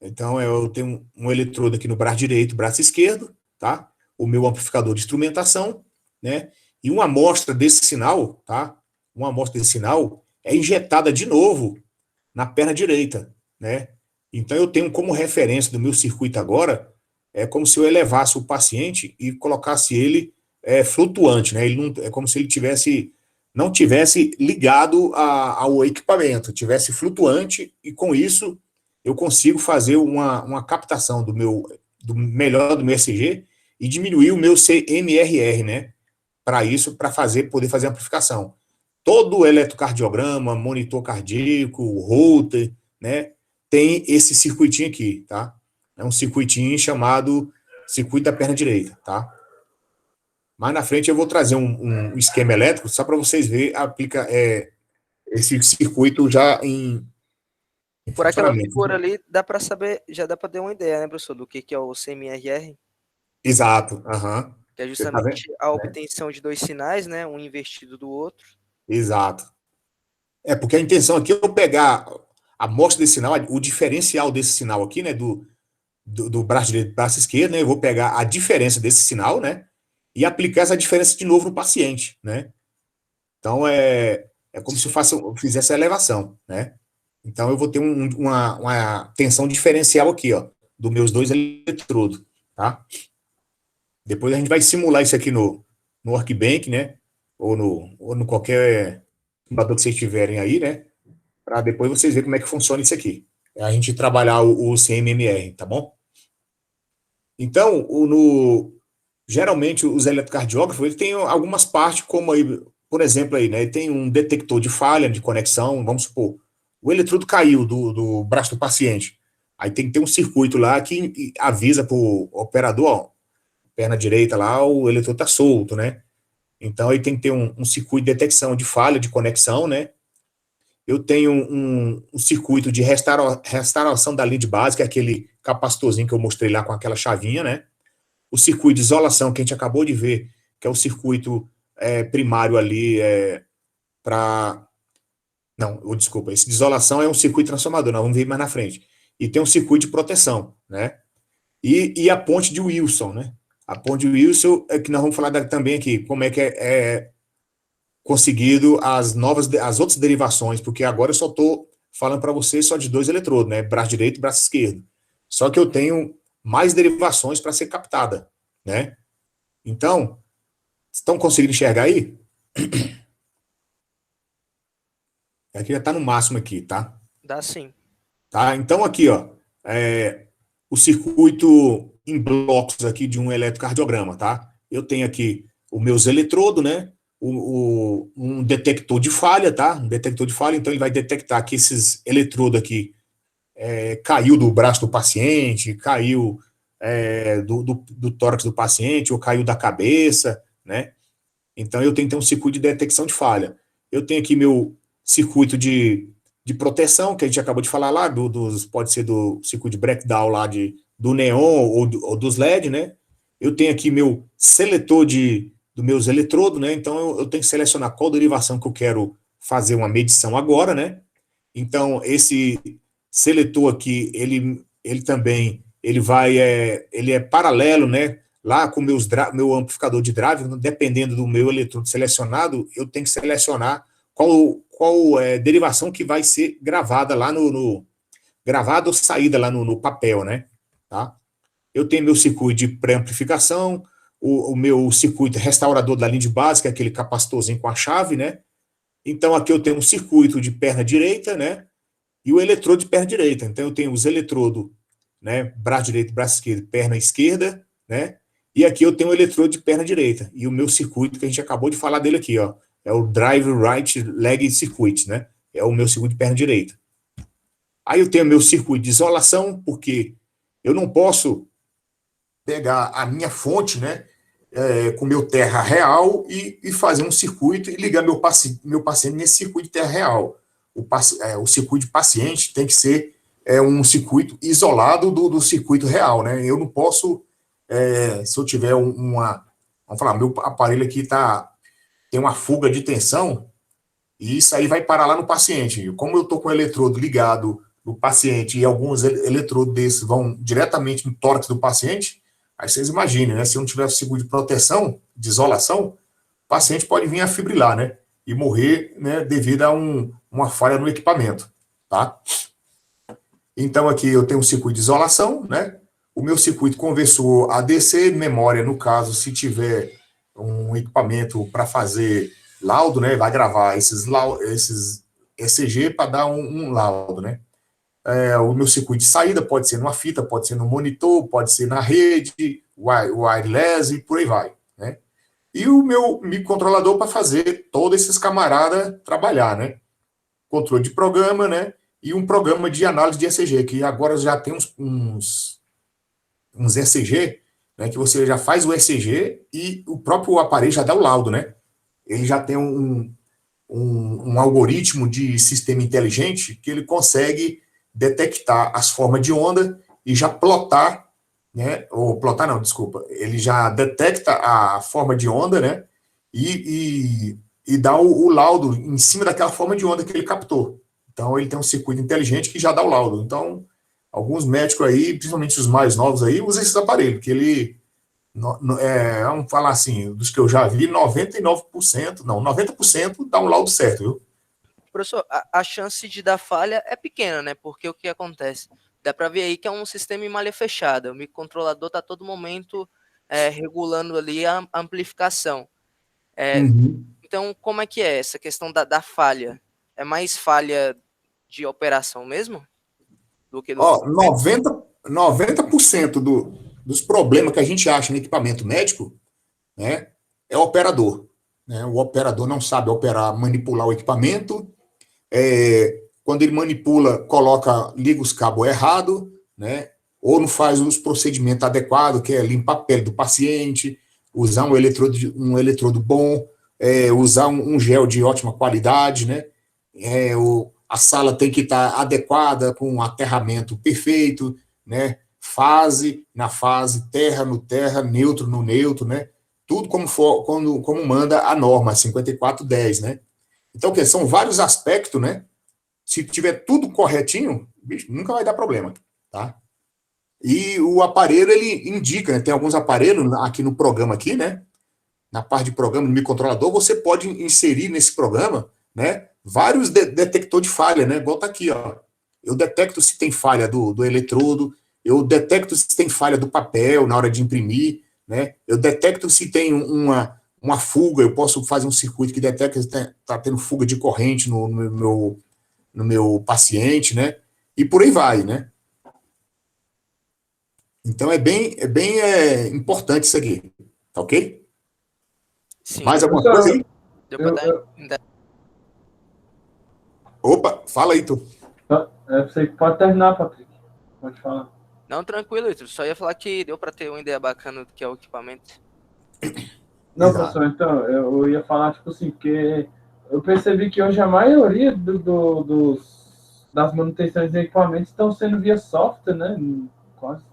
Então, eu tenho um eletrodo aqui no braço direito, braço esquerdo, tá? O meu amplificador de instrumentação, né? E uma amostra desse sinal, tá? Uma amostra desse sinal é injetada de novo na perna direita, né? Então, eu tenho como referência do meu circuito agora, é como se eu elevasse o paciente e colocasse ele flutuante, né? Ele não, é como se ele não tivesse ligado ao equipamento, tivesse flutuante, e com isso eu consigo fazer uma captação do melhor do meu ECG e diminuir o meu CMRR, né? Para isso, para poder fazer a amplificação. Todo eletrocardiograma, monitor cardíaco, Holter, né? Tem esse circuitinho aqui, tá? É um circuitinho chamado circuito da perna direita, tá? Mais na frente eu vou trazer um esquema elétrico só para vocês verem, esse circuito já em Por aquela funcionamento. figura ali, dá para saber, já dá para ter uma ideia, né, professor, do que é o CMRR, Exato, aham. que é Você tá vendo? justamente a Né? obtenção de 2 sinais, né, um invertido do outro. Exato. Porque a intenção aqui é eu pegar a amostra desse sinal, o diferencial desse sinal aqui, né, do braço direito e braço esquerdo, né, eu vou pegar a diferença desse sinal, né, e aplicar essa diferença de novo no paciente, né. Então, é como se eu fizesse a elevação, né. Então, eu vou ter uma tensão diferencial aqui, ó, dos meus 2 eletrodos, tá. Depois a gente vai simular isso aqui no Workbench, né, ou no qualquer simulador que vocês tiverem aí, né, para depois vocês verem como é que funciona isso aqui. É a gente trabalhar o CMMR, tá bom? Então, geralmente os eletrocardiógrafos, ele tem algumas partes, como aí, por exemplo, aí, né, ele tem um detector de falha de conexão, vamos supor, o eletrodo caiu do braço do paciente. Aí tem que ter um circuito lá que avisa para o operador, ó, perna direita lá, o eletrodo está solto, né? Então aí tem que ter um circuito de detecção de falha de conexão, né? Eu tenho um circuito de restauração da linha de base, que é aquele capacitorzinho que eu mostrei lá com aquela chavinha, né? O circuito de isolação, que a gente acabou de ver, que é o circuito primário ali para... Não, desculpa, esse de isolação é um circuito transformador, nós vamos ver mais na frente. E tem um circuito de proteção, né? E a ponte de Wilson, né? A ponte de Wilson é que nós vamos falar também aqui, como é que é conseguido as outras derivações, porque agora eu só estou falando para vocês só de 2 eletrodos, né? Braço direito e braço esquerdo. Só que eu tenho mais derivações para ser captada, né? Então, estão conseguindo enxergar aí? Aqui já está no máximo aqui, tá? Dá sim. Tá? Então, aqui, ó, o circuito em blocos aqui de um eletrocardiograma, tá? Eu tenho aqui os meus eletrodos, né? Um detector de falha, tá? Um detector de falha, então ele vai detectar que esses eletrodos aqui caiu do braço do paciente, caiu do tórax do paciente, ou caiu da cabeça, né? Então eu tenho que ter um circuito de detecção de falha. Eu tenho aqui meu circuito de proteção, que a gente acabou de falar lá, pode ser do circuito de breakdown lá do neon ou dos LED, né? Eu tenho aqui meu seletor dos meus eletrodos, né? Então eu tenho que selecionar qual derivação que eu quero fazer uma medição agora, né? Então esse seletor aqui, ele também, ele é paralelo, né? Lá com meu amplificador de drive, dependendo do meu eletrodo selecionado, eu tenho que selecionar qual derivação que vai ser gravada lá gravada ou saída lá no papel, né? Tá? Eu tenho meu circuito de pré-amplificação, o meu circuito restaurador da linha de base, que é aquele capacitorzinho com a chave, né? Então, aqui eu tenho um circuito de perna direita, né? E o eletrodo de perna direita. Então, eu tenho os eletrodos, né? Braço direito, braço esquerdo, perna esquerda, né? E aqui eu tenho o eletrodo de perna direita. E o meu circuito, que a gente acabou de falar dele aqui, ó, é o Drive Right Leg Circuit, né? É o meu circuito de perna direita. Aí eu tenho meu circuito de isolação, porque eu não posso pegar a minha fonte, né? Com meu terra real e fazer um circuito e ligar meu paciente nesse circuito de terra real. O circuito de paciente tem que ser um circuito isolado do circuito real, né? Eu não posso, se eu tiver vamos falar, meu aparelho aqui tem uma fuga de tensão, e isso aí vai parar lá no paciente. Como eu estou com o eletrodo ligado no paciente e alguns eletrodos desses vão diretamente no tórax do paciente, aí vocês imaginem, né? Se eu não tiver seguro de proteção, de isolação, o paciente pode vir a fibrilar, né? E morrer, né, devido a uma falha no equipamento, tá? Então, aqui eu tenho um circuito de isolação, né? O meu circuito conversor ADC, memória, no caso, se tiver um equipamento para fazer laudo, né? Vai gravar esses ECG para dar um laudo, né? O meu circuito de saída pode ser numa fita, pode ser no monitor, pode ser na rede, wireless e por aí vai, né? E o meu microcontrolador para fazer todos esses camaradas trabalhar, né? Controle de programa, né? E um programa de análise de ECG, que agora já tem uns ECG, né? Que você já faz o ECG e o próprio aparelho já dá o laudo, né? Ele já tem um algoritmo de sistema inteligente que ele consegue detectar as formas de onda e já plotar, né? Ou plotar não, desculpa. Ele já detecta a forma de onda, né? E dá o laudo em cima daquela forma de onda que ele captou. Então, ele tem um circuito inteligente que já dá o laudo. Então, alguns médicos aí, principalmente os mais novos aí, usam esses aparelhos, que ele, vamos falar assim, dos que eu já vi, 99%, não, 90% dá um laudo certo, viu? Professor, a chance de dar falha é pequena, né? Porque o que acontece? Dá para ver aí que é um sistema em malha fechada. O microcontrolador está a todo momento regulando ali a amplificação. Então, como é que é essa questão da falha? É mais falha de operação mesmo? Do que do Ó, equipamento? 90% dos problemas que a gente acha no equipamento médico, né, é o operador, né? O operador não sabe operar, manipular o equipamento. Quando ele manipula, liga os cabos errado, né? Ou não faz os procedimentos adequados, que é limpar a pele do paciente, usar um eletrodo bom, usar um gel de ótima qualidade, né? A sala tem que estar adequada, com um aterramento perfeito, né? Fase na fase, terra no terra, neutro no neutro, né? Tudo como manda a norma 5410, né? Então, são vários aspectos, né? Se tiver tudo corretinho, bicho, nunca vai dar problema, tá? E o aparelho, ele indica, né? Tem alguns aparelhos aqui no programa aqui, né? Na parte de programa, no microcontrolador, você pode inserir nesse programa, né? Vários detectores de falha, né? Igual tá aqui, ó. Eu detecto se tem falha do eletrodo, eu detecto se tem falha do papel na hora de imprimir, né? Eu detecto se tem uma fuga, eu posso fazer um circuito que detecta se está tendo fuga de corrente no meu paciente, né? E por aí vai, né? Então é bem importante isso aqui, tá ok? Sim, Mais alguma coisa aí? deu para dar. Opa, fala aí, tu. Você pode terminar, Patrick. Pode falar. Não, tranquilo, Ítalo. Só ia falar que deu para ter uma ideia bacana do que é o equipamento. Não, Exato. professor, então, eu ia falar, tipo assim, porque eu percebi que hoje a maioria das manutenções de equipamentos estão sendo via software, né? Quase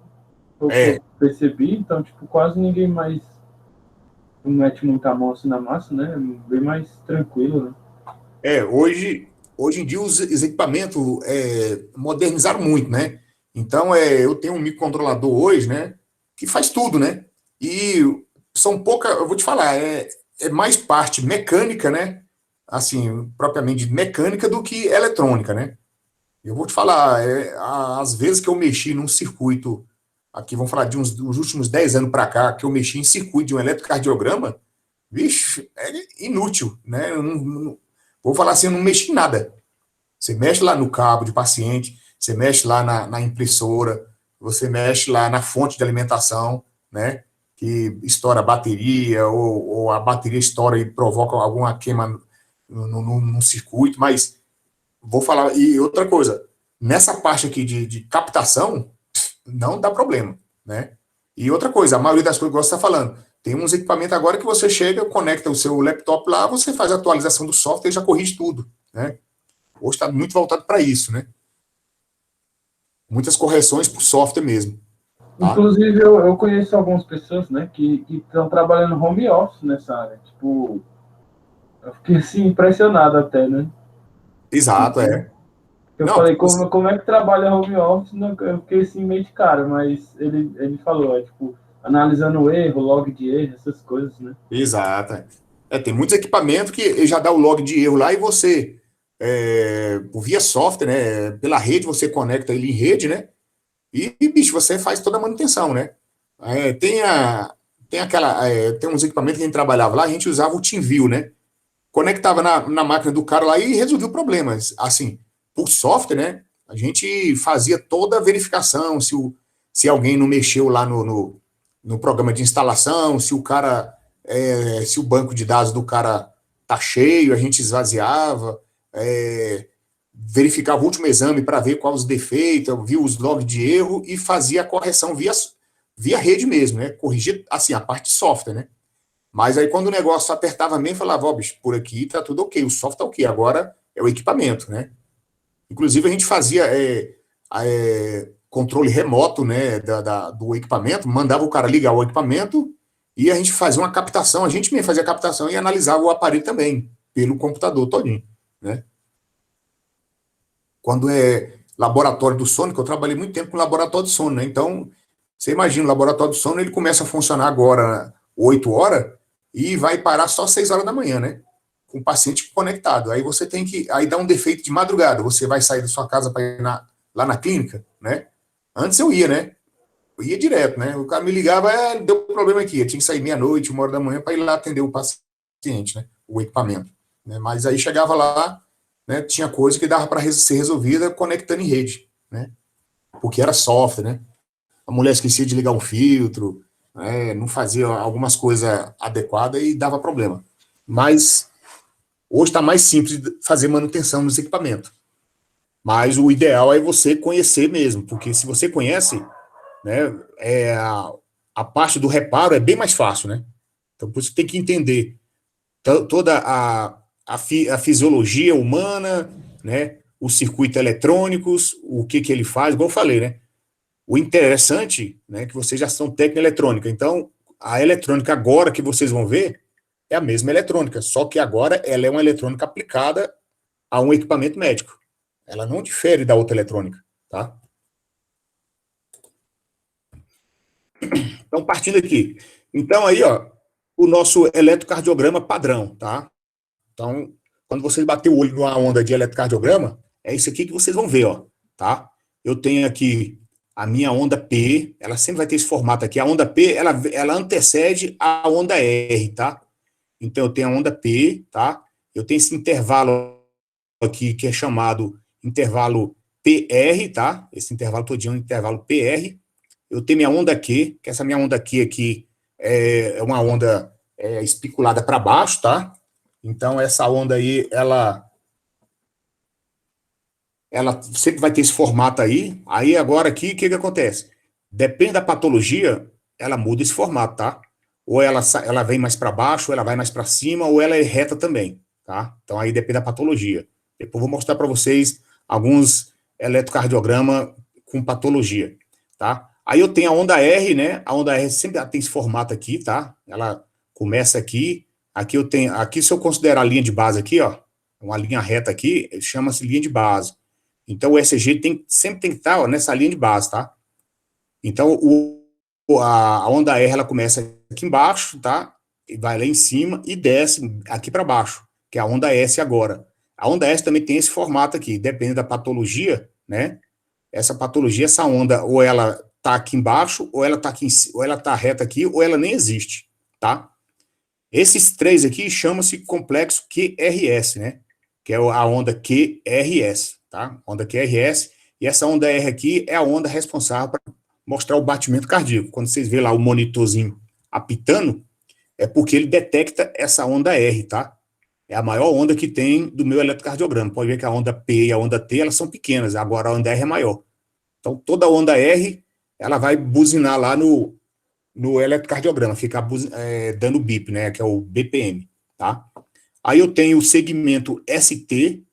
foi o que eu percebi, então, tipo, quase ninguém mais mete muita mão assim na massa, né? Bem mais tranquilo, né? Hoje em dia os equipamentos modernizaram muito, né? Então, eu tenho um microcontrolador hoje, né? Que faz tudo, né? E são poucas, eu vou te falar, é mais parte mecânica, né? Assim, propriamente mecânica do que eletrônica, né? Eu vou te falar, às vezes que eu mexi num circuito aqui vamos falar de dos últimos 10 anos para cá, que eu mexi em circuito de um eletrocardiograma, vixe, é inútil, né? Vou falar assim, eu não mexi em nada. Você mexe lá no cabo de paciente, você mexe lá na impressora, você mexe lá na fonte de alimentação, né? Que estoura a bateria, ou a bateria estoura e provoca alguma queima no circuito, mas vou falar, e outra coisa, nessa parte aqui de captação, não dá problema, né? E outra coisa, a maioria das coisas que você está falando, tem uns equipamentos agora que você chega, conecta o seu laptop lá, você faz a atualização do software e já corrige tudo, né? Hoje está muito voltado para isso, né? Muitas correções por software mesmo. Tá? Inclusive, eu conheço algumas pessoas, né, que estão trabalhando home office nessa área. Tipo, eu fiquei assim, impressionado até, né? Exato, é. Eu Não, falei, como é que trabalha home office? Eu fiquei assim meio de cara, mas ele falou, tipo, analisando o erro, log de erro, essas coisas, né? exato. Tem muitos equipamentos que já dá o log de erro lá e você, via software, né, pela rede, você conecta ele em rede, né? E, bicho, você faz toda a manutenção, né? Tem uns equipamentos que a gente trabalhava lá, a gente usava o TeamView, né? Conectava na máquina do cara lá e resolvia o problema. Assim, por software, né? A gente fazia toda a verificação, se alguém não mexeu lá no programa de instalação, se o banco de dados do cara tá cheio, a gente esvaziava, verificava o último exame para ver quais os defeitos, via os logs de erro e fazia a correção via rede mesmo, né? Corrigir, assim, a parte de software, né? Mas aí quando o negócio apertava mesmo, falava, ó, bicho, por aqui tá tudo ok, o software tá ok, agora é o equipamento, né? Inclusive a gente fazia controle remoto, né, do equipamento, mandava o cara ligar o equipamento e a gente fazia uma captação, a gente mesmo fazia a captação e analisava o aparelho também, pelo computador todinho, né? Quando é laboratório do sono, que eu trabalhei muito tempo com laboratório de sono, né? Então, você imagina, o laboratório de sono, ele começa a funcionar agora 8 horas e vai parar só 6 horas da manhã, né? Com o paciente conectado. Aí você tem que, aí dá um defeito de madrugada, você vai sair da sua casa para ir lá na clínica, né? Antes eu ia, né? Eu ia direto, né? O cara me ligava, deu problema aqui, eu tinha que sair meia-noite, 1 hora da manhã para ir lá atender o paciente, né? O equipamento. Né? Mas aí chegava lá, né? Tinha coisa que dava para ser resolvida conectando em rede, né? Porque era software, né? A mulher esquecia de ligar um filtro, né? Não fazia algumas coisas adequadas e dava problema. Mas hoje está mais simples de fazer manutenção nos equipamentos. Mas o ideal é você conhecer mesmo, porque se você conhece, né, a parte do reparo é bem mais fácil, né? Então, por isso que tem que entender toda a fisiologia humana, né? Os circuitos eletrônicos, o que ele faz, igual eu falei, né? O interessante, né, que vocês já são técnica eletrônica. Então, a eletrônica agora que vocês vão ver é a mesma eletrônica, só que agora ela é uma eletrônica aplicada a um equipamento médico. Ela não difere da outra eletrônica, tá? Então, partindo aqui. Então, aí, ó, o nosso eletrocardiograma padrão, tá? Então, quando vocês bater o olho numa onda de eletrocardiograma, é isso aqui que vocês vão ver, ó, tá? Eu tenho aqui a minha onda P, ela sempre vai ter esse formato aqui. A onda P, ela antecede a onda R, tá? Então, eu tenho a onda P, tá? Eu tenho esse intervalo aqui que é chamado intervalo PR, tá? Esse intervalo todinho é um intervalo PR. Eu tenho minha onda Q, que essa minha onda Q aqui é uma onda espiculada para baixo, tá? Então, essa onda aí, ela sempre vai ter esse formato aí. Aí, agora aqui, o que acontece? Depende da patologia, ela muda esse formato, tá? Ou ela vem mais para baixo, ou ela vai mais para cima, ou ela é reta também, tá? Então, aí depende da patologia. Depois eu vou mostrar para vocês alguns eletrocardiogramas com patologia, tá? Aí eu tenho a onda R, né? A onda R sempre tem esse formato aqui, tá? Ela começa aqui. Aqui eu tenho, aqui se eu considerar a linha de base aqui, ó, uma linha reta aqui, chama-se linha de base. Então o ECG sempre tem que estar, ó, nessa linha de base, tá? Então a onda R ela começa aqui embaixo, tá? E vai lá em cima e desce aqui para baixo, que é a onda S agora. A onda S também tem esse formato aqui, depende da patologia, né? Essa patologia, essa onda, ou ela tá aqui embaixo, ou ela tá aqui, ou ela tá reta aqui, ou ela nem existe, tá? Esses três aqui chamam-se complexo QRS, né? Que é a onda QRS, tá? Onda QRS. E essa onda R aqui é a onda responsável para mostrar o batimento cardíaco. Quando vocês vê lá o monitorzinho apitando, é porque ele detecta essa onda R, tá? É a maior onda que tem do meu eletrocardiograma. Pode ver que a onda P e a onda T, elas são pequenas, agora a onda R é maior. Então, toda onda R, ela vai buzinar lá no eletrocardiograma, ficar dando bip, né, que é o BPM, tá? Aí eu tenho o segmento ST.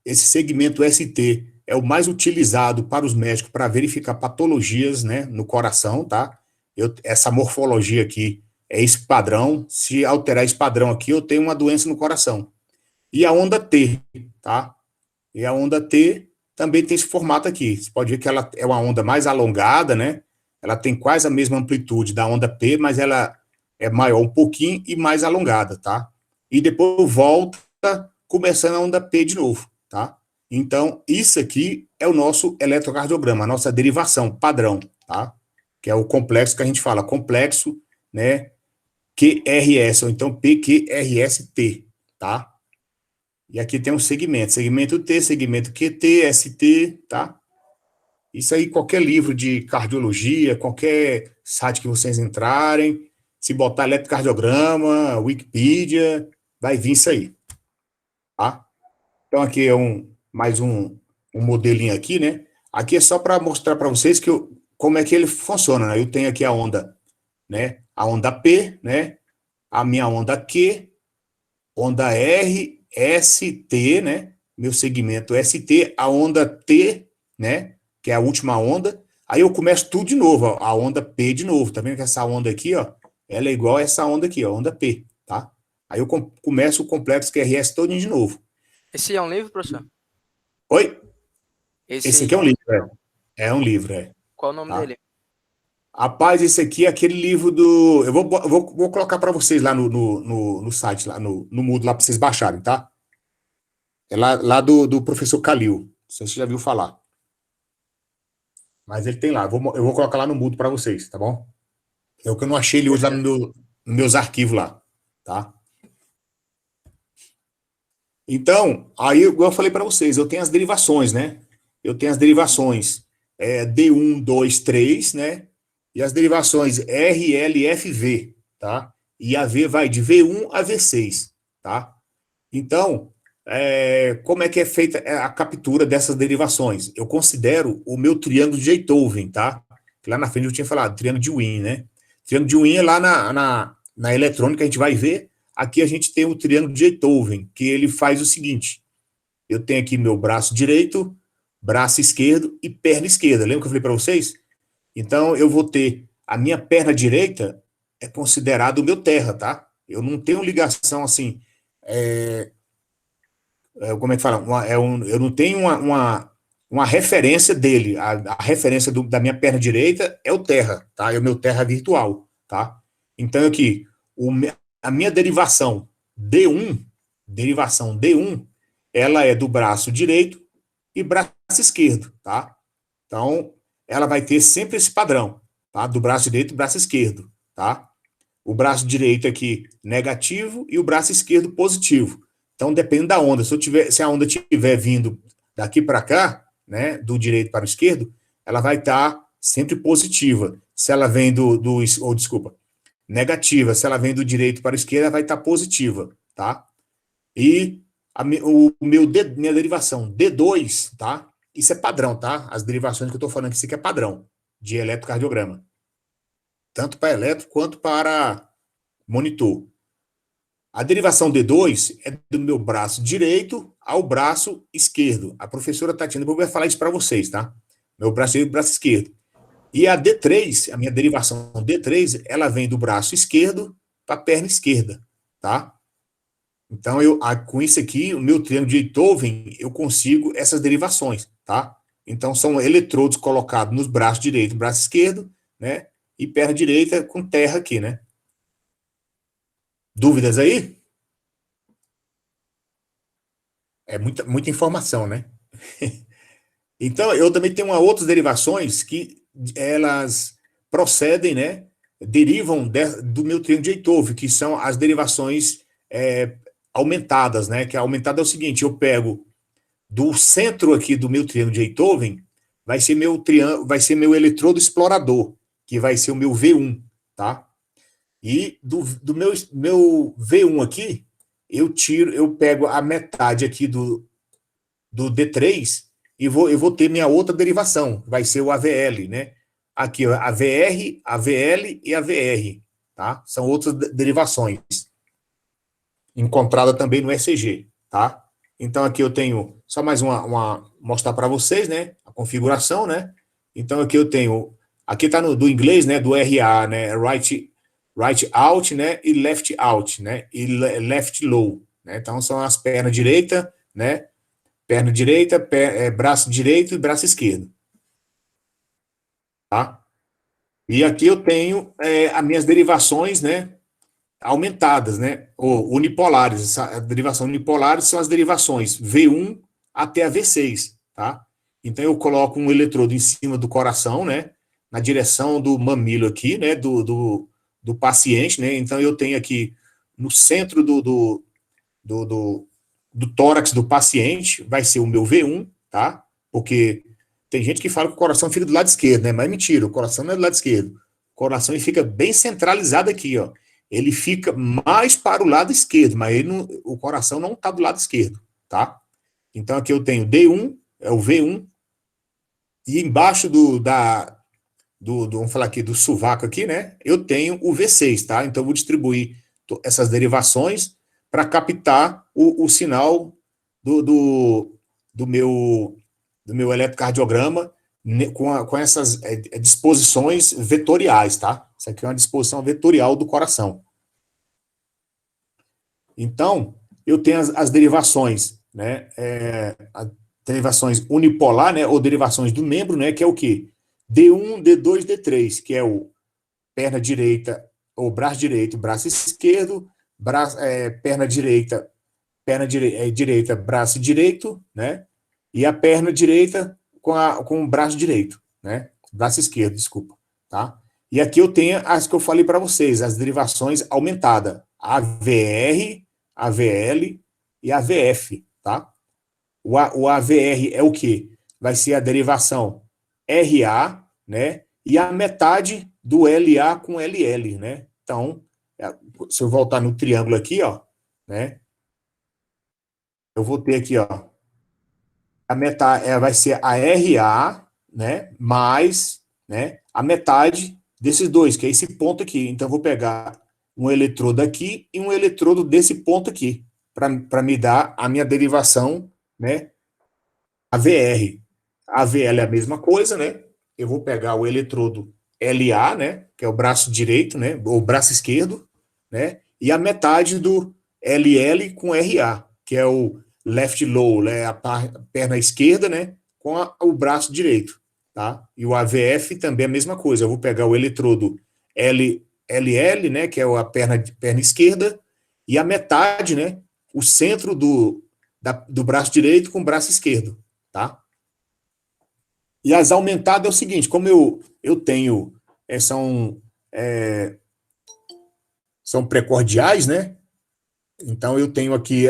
Esse segmento ST é o mais utilizado para os médicos para verificar patologias, né, no coração, tá? Essa morfologia aqui é esse padrão. Se alterar esse padrão aqui, eu tenho uma doença no coração. E a onda T, tá? E a onda T também tem esse formato aqui. Você pode ver que ela é uma onda mais alongada, né? Ela tem quase a mesma amplitude da onda P, mas ela é maior um pouquinho e mais alongada, tá? E depois volta começando a onda P de novo, tá? Então, isso aqui é o nosso eletrocardiograma, a nossa derivação padrão, tá? Que é o complexo que a gente fala, complexo, né? QRS, ou então PQRST, tá? E aqui tem um segmento T, segmento QT, ST, tá? Isso aí, qualquer livro de cardiologia, qualquer site que vocês entrarem, se botar eletrocardiograma, Wikipedia, vai vir isso aí, tá? Então, aqui é mais um modelinho aqui, né? Aqui é só para mostrar para vocês como é que ele funciona, né? Eu tenho aqui a onda, né? A onda P, né? A minha onda Q, onda R, ST, né? Meu segmento ST, a onda T, né? Que é a última onda. Aí eu começo tudo de novo, ó, a onda P de novo. Tá vendo que essa onda aqui, ó, ela é igual a essa onda aqui, ó, onda P, tá? Aí eu começo o complexo QRS todinho de novo. Esse é um livro, professor? Oi? Esse Esse aí aqui é um livro, é. É um livro, é. Qual o nome Tá? dele? Rapaz, esse aqui é aquele livro do. Eu vou colocar para vocês lá no site, lá no Moodle, lá para vocês baixarem, tá? É lá do professor Calil. Não sei se você já viu falar. Mas ele tem lá. Eu vou colocar lá no Moodle para vocês, tá bom? É o que eu não achei ele hoje lá nos meus arquivos lá, tá? Então, aí, igual eu falei para vocês, eu tenho as derivações, né? Eu tenho as derivações D1, 2, 3, né? E as derivações R, L, F, V, tá? E a V vai de V1 a V6, tá? Então, como é que é feita a captura dessas derivações? Eu considero o meu triângulo de Einthoven, tá? Que lá na frente eu tinha falado, triângulo de Wien, né? Triângulo de Wien é lá na eletrônica, a gente vai ver. Aqui a gente tem o triângulo de Einthoven, que ele faz o seguinte: eu tenho aqui meu braço direito, braço esquerdo e perna esquerda. Lembra que eu falei para vocês? Então, eu vou ter a minha perna direita é considerado o meu terra, tá? Eu não tenho ligação assim, como é que fala? Eu não tenho uma referência dele. A referência da minha perna direita é o terra, tá? É o meu terra virtual, tá? Então, aqui, a minha D1, derivação D1, ela é do braço direito e braço esquerdo, tá? Então, ela vai ter sempre esse padrão, tá? Do braço direito e braço esquerdo, tá? O braço direito aqui negativo e o braço esquerdo positivo. Então, depende da onda. Se a onda estiver vindo daqui para cá, né, do direito para o esquerdo, ela vai estar sempre positiva. Se ela vem negativa, se ela vem do direito para o esquerdo, ela vai estar positiva, tá? E minha derivação D2, tá? Isso é padrão, tá? As derivações que eu estou falando aqui, isso aqui é padrão de eletrocardiograma. Tanto para eletro quanto para monitor. A derivação D2 é do meu braço direito ao braço esquerdo. A professora Tatiana vai falar isso para vocês, tá? Meu braço direito e braço esquerdo. E a D3, a minha derivação D3, ela vem do braço esquerdo para a perna esquerda, tá? Então, com isso aqui, o meu triângulo de Einthoven, eu consigo essas derivações, tá? Então, são eletrodos colocados nos braços direito e braço esquerdo, né? E perna direita com terra aqui, né? Dúvidas aí? É muita informação, né? Então, eu também tenho outras derivações que elas procedem, né, derivam do meu triângulo de Einthoven, que são as derivações aumentadas, né, que a aumentada é o seguinte, eu pego do centro aqui do meu triângulo de Einthoven, vai ser meu eletrodo explorador, que vai ser o meu V1, tá? E do meu V1 aqui, eu pego a metade aqui do D3 e eu vou ter minha outra derivação, vai ser o AVL, né? Aqui, ó, a VR, a VL e a VR, tá? São outras derivações, encontrada também no ECG, tá? Então aqui eu tenho só mais mostrar para vocês, né? A configuração, né? Então aqui eu tenho, aqui tá do inglês, né? Do RA, né? Right out, né? E left out, né? E left low, né? Então são as pernas direita, né? Perna direita, braço direito e braço esquerdo, tá? E aqui eu tenho as minhas derivações, né? Aumentadas, né? Ou unipolares. A derivação unipolares são as derivações V1 até a V6, tá? Então eu coloco um eletrodo em cima do coração, né? Na direção do mamilo aqui, né? Do paciente, né? Então eu tenho aqui no centro do tórax do paciente, vai ser o meu V1, tá? Porque tem gente que fala que o coração fica do lado esquerdo, né? Mas mentira, o coração não é do lado esquerdo. O coração ele fica bem centralizado aqui, ó. Ele fica mais para o lado esquerdo, mas o coração não está do lado esquerdo, tá? Então aqui eu tenho D1, é o V1, e embaixo vamos falar aqui, do sovaco aqui, né? Eu tenho o V6, tá? Então eu vou distribuir essas derivações para captar o sinal do meu eletrocardiograma com essas disposições vetoriais, tá? Isso aqui é uma disposição vetorial do coração. Então, eu tenho as derivações, né? Derivações unipolar, né? Ou derivações do membro, né? Que é o quê? D1, D2, D3, que é o perna direita, ou braço direito, braço esquerdo, perna direita, direita, braço direito, né? E a perna direita com o braço direito, né? Braço esquerdo, desculpa, tá? E aqui eu tenho as que eu falei para vocês, as derivações aumentadas, a VR, a VL e a VF, tá? O AVR é o quê? Vai ser a derivação RA, né? E a metade do LA com LL, né? Então, se eu voltar no triângulo aqui, ó, né? Eu vou ter aqui, ó, a metade vai ser a RA, né? Mais, né? A metade desses dois, que é esse ponto aqui. Então, eu vou pegar um eletrodo aqui e um eletrodo desse ponto aqui, para me dar a minha derivação, né? A VR. A VL é a mesma coisa, né? Eu vou pegar o eletrodo LA, né? Que é o braço direito, né? Ou braço esquerdo, né? E a metade do LL com RA, que é o left low, né? A perna esquerda, né? Com o braço direito, tá? E o AVF também é a mesma coisa. Eu vou pegar o eletrodo LL, né? Que é a perna esquerda, e a metade, né? O centro do braço direito com o braço esquerdo, tá? E as aumentadas é o seguinte, como eu tenho, são precordiais, né? Então eu tenho aqui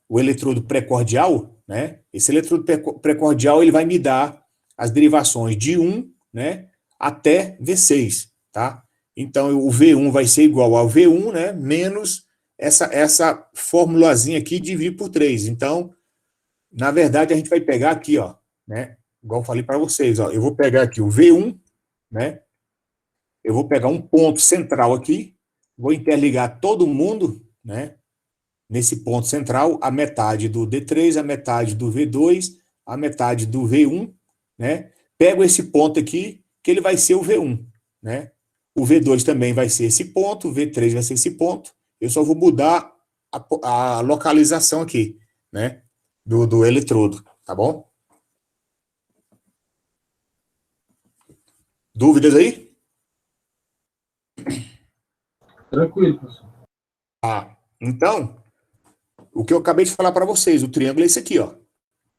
o eletrodo precordial, né? Esse eletrodo precordial ele vai me dar as derivações de 1, né, até V6, tá? Então o V1 vai ser igual ao V1, né, menos essa formulazinha aqui dividir por 3. Então, na verdade, a gente vai pegar aqui, ó, né? Igual eu falei para vocês, ó, eu vou pegar aqui o V1, né? Eu vou pegar um ponto central aqui, vou interligar todo mundo, né? Nesse ponto central, a metade do D3, a metade do V2, a metade do V1, né? Pego esse ponto aqui, que ele vai ser o V1, né? O V2 também vai ser esse ponto, o V3 vai ser esse ponto. Eu só vou mudar a localização aqui, né? Do eletrodo, tá bom? Dúvidas aí? Tranquilo, professor. Então, o que eu acabei de falar para vocês, o triângulo é esse aqui, ó,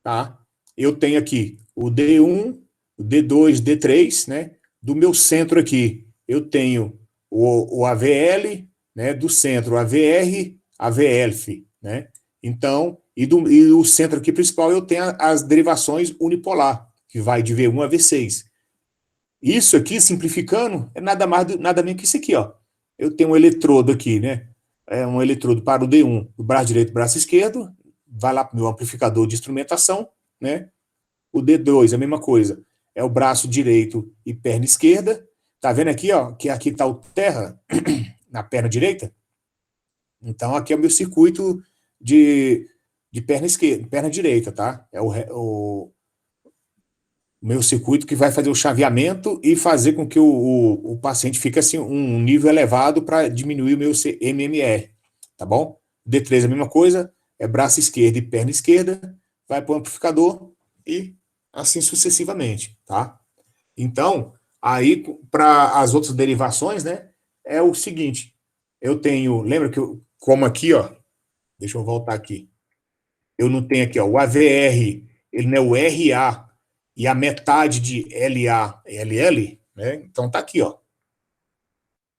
tá? Eu tenho aqui o D1, o D2, D3, né? Do meu centro aqui, eu tenho o AVL, né? Do centro, AVR, AVF, né? Então, e o centro aqui principal, eu tenho as derivações unipolar, que vai de V1 a V6. Isso aqui, simplificando, é nada menos que isso aqui, ó. Eu tenho um eletrodo aqui, né? É um eletrodo para o D1, o braço direito e o braço esquerdo, vai lá para o meu amplificador de instrumentação, né? O D2, a mesma coisa, é o braço direito e perna esquerda. Tá vendo aqui, ó, que aqui tá o terra na perna direita? Então, aqui é o meu circuito de perna esquerda, perna direita, tá? É o meu circuito que vai fazer o chaveamento e fazer com que o paciente fique assim, um nível elevado para diminuir o meu MMR, tá bom? D3 é a mesma coisa, é braço esquerdo e perna esquerda, vai para o amplificador e assim sucessivamente, tá? Então, aí, para as outras derivações, né, é o seguinte, eu tenho, lembra que eu, como aqui, ó, deixa eu voltar aqui, eu não tenho aqui, ó, o AVR, ele não é o RA, e a metade de LA, LL, né? Então tá aqui, ó.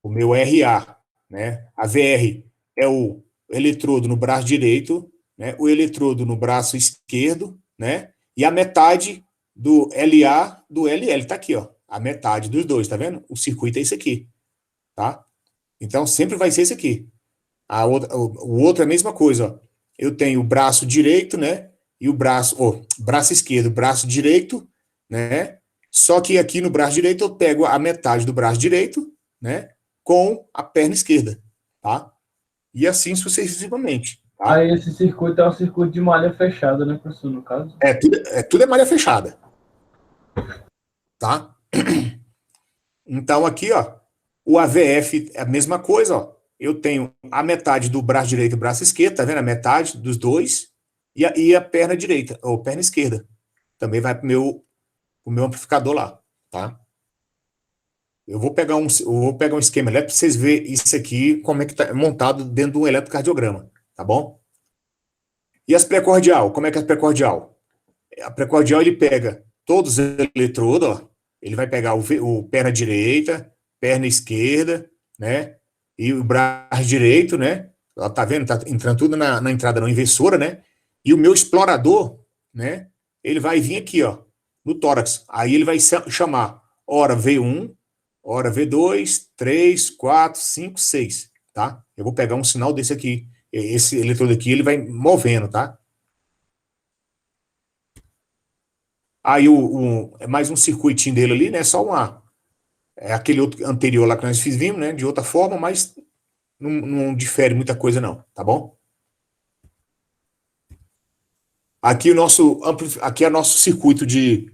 O meu RA, né? A VR é o eletrodo no braço direito, né? O eletrodo no braço esquerdo, né? E a metade do LA do LL tá aqui, ó. A metade dos dois, tá vendo? O circuito é esse aqui, tá? Então sempre vai ser esse aqui. O outro é a mesma coisa, ó. Eu tenho o braço direito, né? E o braço esquerdo, braço direito, né? Só que aqui no braço direito eu pego a metade do braço direito, né? Com a perna esquerda, tá? E assim sucessivamente, tá? Aí esse circuito é um circuito de malha fechada, né, professor, no caso? Tudo é malha fechada, tá? Então aqui, ó, o AVF é a mesma coisa, ó. Eu tenho a metade do braço direito e braço esquerdo, tá vendo? A metade dos dois e a perna direita, ou perna esquerda. Também vai pro meu amplificador lá, tá? Eu vou pegar um esquema elétrico para vocês verem isso aqui, como é que tá montado dentro de um eletrocardiograma, tá bom? E as precordial, como é que é a precordial? A precordial, ele pega todos os eletrodos, ó, ele vai pegar o perna direita, perna esquerda, né? E o braço direito, né? Ó, tá vendo? Tá entrando tudo na entrada não inversora, né? E o meu explorador, né? Ele vai vir aqui, ó, no tórax. Aí ele vai chamar hora V1, hora V2, 3, 4, 5, 6, tá? Eu vou pegar um sinal desse aqui. Esse eletrodo aqui, ele vai movendo, tá? Aí é mais um circuitinho dele ali, né? Só é aquele outro anterior lá que nós fizemos, né? De outra forma, mas não difere muita coisa, não, tá bom? Aqui aqui é nosso circuito de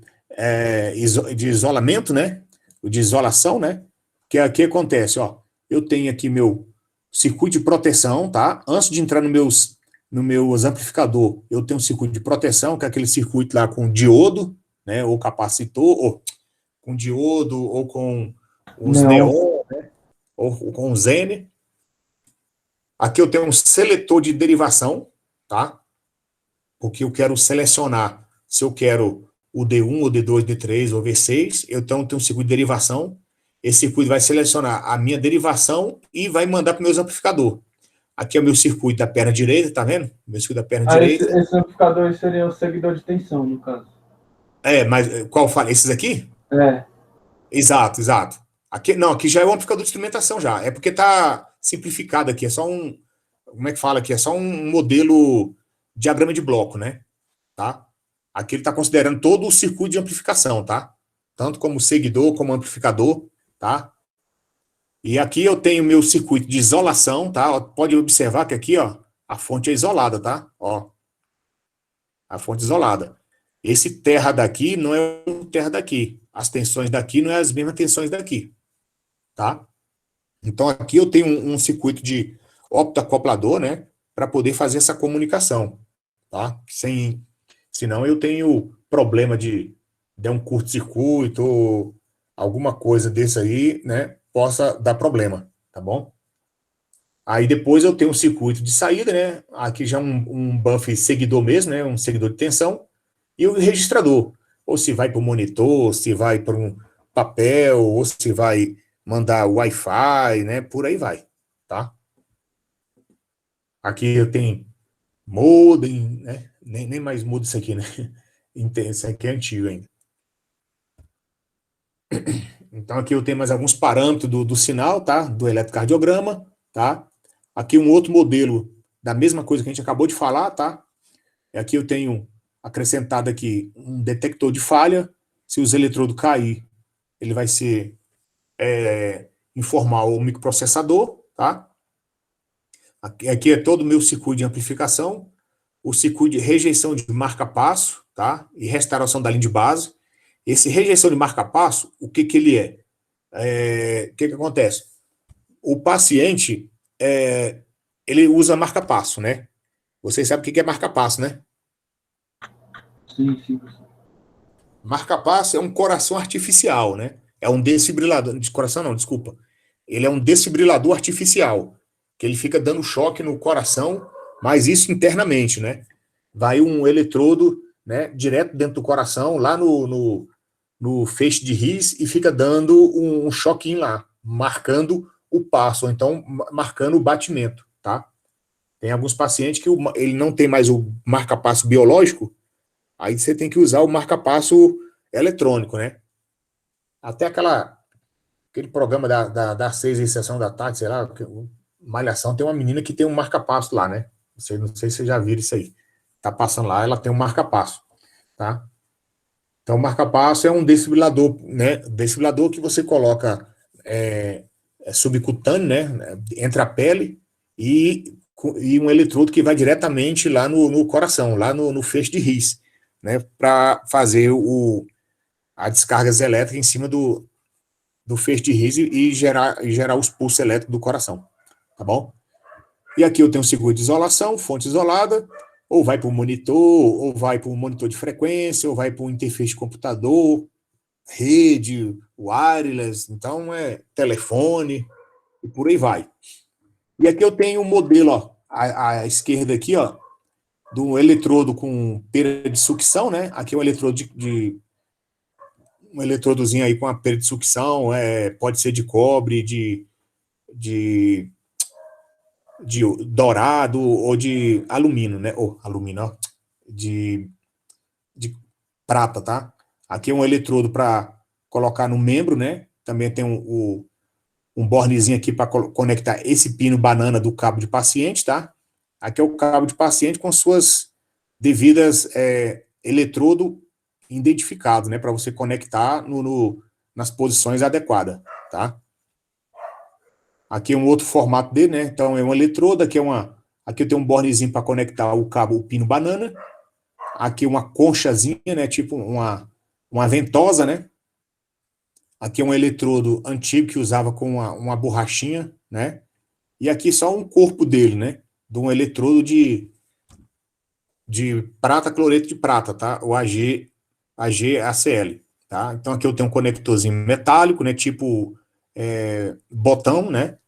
isolamento, né? De isolação, né? Que aqui acontece, ó. Eu tenho aqui meu circuito de proteção, tá? Antes de entrar no meus amplificador, eu tenho um circuito de proteção, que é aquele circuito lá com diodo, né? Ou capacitor, ou com diodo, ou com os neon, né? Ou com Zene. Aqui eu tenho um seletor de derivação, tá? Porque eu quero selecionar se eu quero o D1, o D2, D3 ou V6, então eu tenho um circuito de derivação. Esse circuito vai selecionar a minha derivação e vai mandar para o meu amplificador. Aqui é o meu circuito da perna direita, tá vendo? Meu circuito da perna direita. Esse amplificador seria o seguidor de tensão, no caso. Mas qual fala? Esses aqui? É. Exato, exato. Aqui já é um amplificador de instrumentação já. É porque tá simplificado aqui, é só como é que fala aqui? É só um modelo diagrama de bloco, né? Tá? Aqui ele está considerando todo o circuito de amplificação, tá? Tanto como seguidor, como amplificador, tá? E aqui eu tenho meu circuito de isolação, tá? Pode observar que aqui, ó, a fonte é isolada, tá? Ó, a fonte isolada. Esse terra daqui não é o terra daqui. As tensões daqui não é as mesmas tensões daqui, tá? Então aqui eu tenho um circuito de optoacoplador, né? Para poder fazer essa comunicação, tá? Senão eu tenho problema de der um curto-circuito ou alguma coisa desse aí, né? Possa dar problema, tá bom? Aí depois eu tenho um circuito de saída, né? Aqui já um buff seguidor mesmo, né? Um seguidor de tensão. E o registrador. ou se vai para o monitor, se vai para um papel, ou se vai mandar Wi-Fi, né? Por aí vai, tá? Aqui eu tenho modem, né? Nem mais muda isso aqui, né? Isso aqui é antigo ainda. Então aqui eu tenho mais alguns parâmetros do sinal, tá? Do eletrocardiograma, tá? Aqui um outro modelo da mesma coisa que a gente acabou de falar, tá? E aqui eu tenho acrescentado aqui um detector de falha. Se os eletrodos cair, ele vai ser informar o microprocessador, tá? Aqui é todo o meu circuito de amplificação, o circuito de rejeição de marca-passo, tá? E restauração da linha de base. Esse rejeição de marca-passo, o que que ele é? O que que acontece? O paciente, ele usa marca-passo, né? Vocês sabem o que que é marca-passo, né? Sim, sim, professor. Marca-passo é um coração artificial, né? É um desfibrilador, de coração não, desculpa. Ele é um desfibrilador artificial, que ele fica dando choque no coração, mas isso internamente, né? Vai um eletrodo, né, direto dentro do coração, lá no feixe de His, e fica dando um choquinho lá, marcando o passo, ou então marcando o batimento, tá? Tem alguns pacientes que ele não tem mais o marca-passo biológico, aí você tem que usar o marca-passo eletrônico, né? Até aquele programa das 6h da tarde, sei lá, Malhação, tem uma menina que tem um marca-passo lá, né? Não sei se vocês já viram isso aí. Tá passando lá, ela tem um marca-passo, tá? Então, o marca-passo é um desfibrilador, né? Desfibrilador que você coloca subcutâneo, né? Entre a pele e um eletrodo que vai diretamente lá no coração, lá no feixe de His, né? Para fazer a descargas elétricas em cima do feixe de His e gerar os pulsos elétricos do coração, tá bom? E aqui eu tenho um circuito de isolação, fonte isolada, ou vai para o monitor, ou vai para um monitor de frequência, ou vai para um interface de computador, rede, wireless, então telefone, e por aí vai. E aqui eu tenho um modelo, ó, à esquerda aqui, ó, do eletrodo com perda de sucção, né? Aqui é um eletrodo um eletrodozinho aí com a perda de sucção, pode ser de cobre, de dourado ou de alumínio, né? Ou alumínio, ó, de prata, tá? Aqui é um eletrodo para colocar no membro, né? Também tem um bornezinho aqui para conectar esse pino banana do cabo de paciente, tá? Aqui é o cabo de paciente com suas devidas eletrodo identificado, né? Para você conectar nas posições adequadas, tá? Aqui é um outro formato dele, né? Então é um eletrodo, aqui eu tenho um bornezinho para conectar o cabo, o pino banana. Aqui uma conchazinha, né? Tipo uma ventosa, né? Aqui é um eletrodo antigo que usava com uma borrachinha, né? E aqui só um corpo dele, né? De um eletrodo de prata, cloreto de prata, tá? O AgACl, tá? Então aqui eu tenho um conectorzinho metálico, né? Tipo botão, né?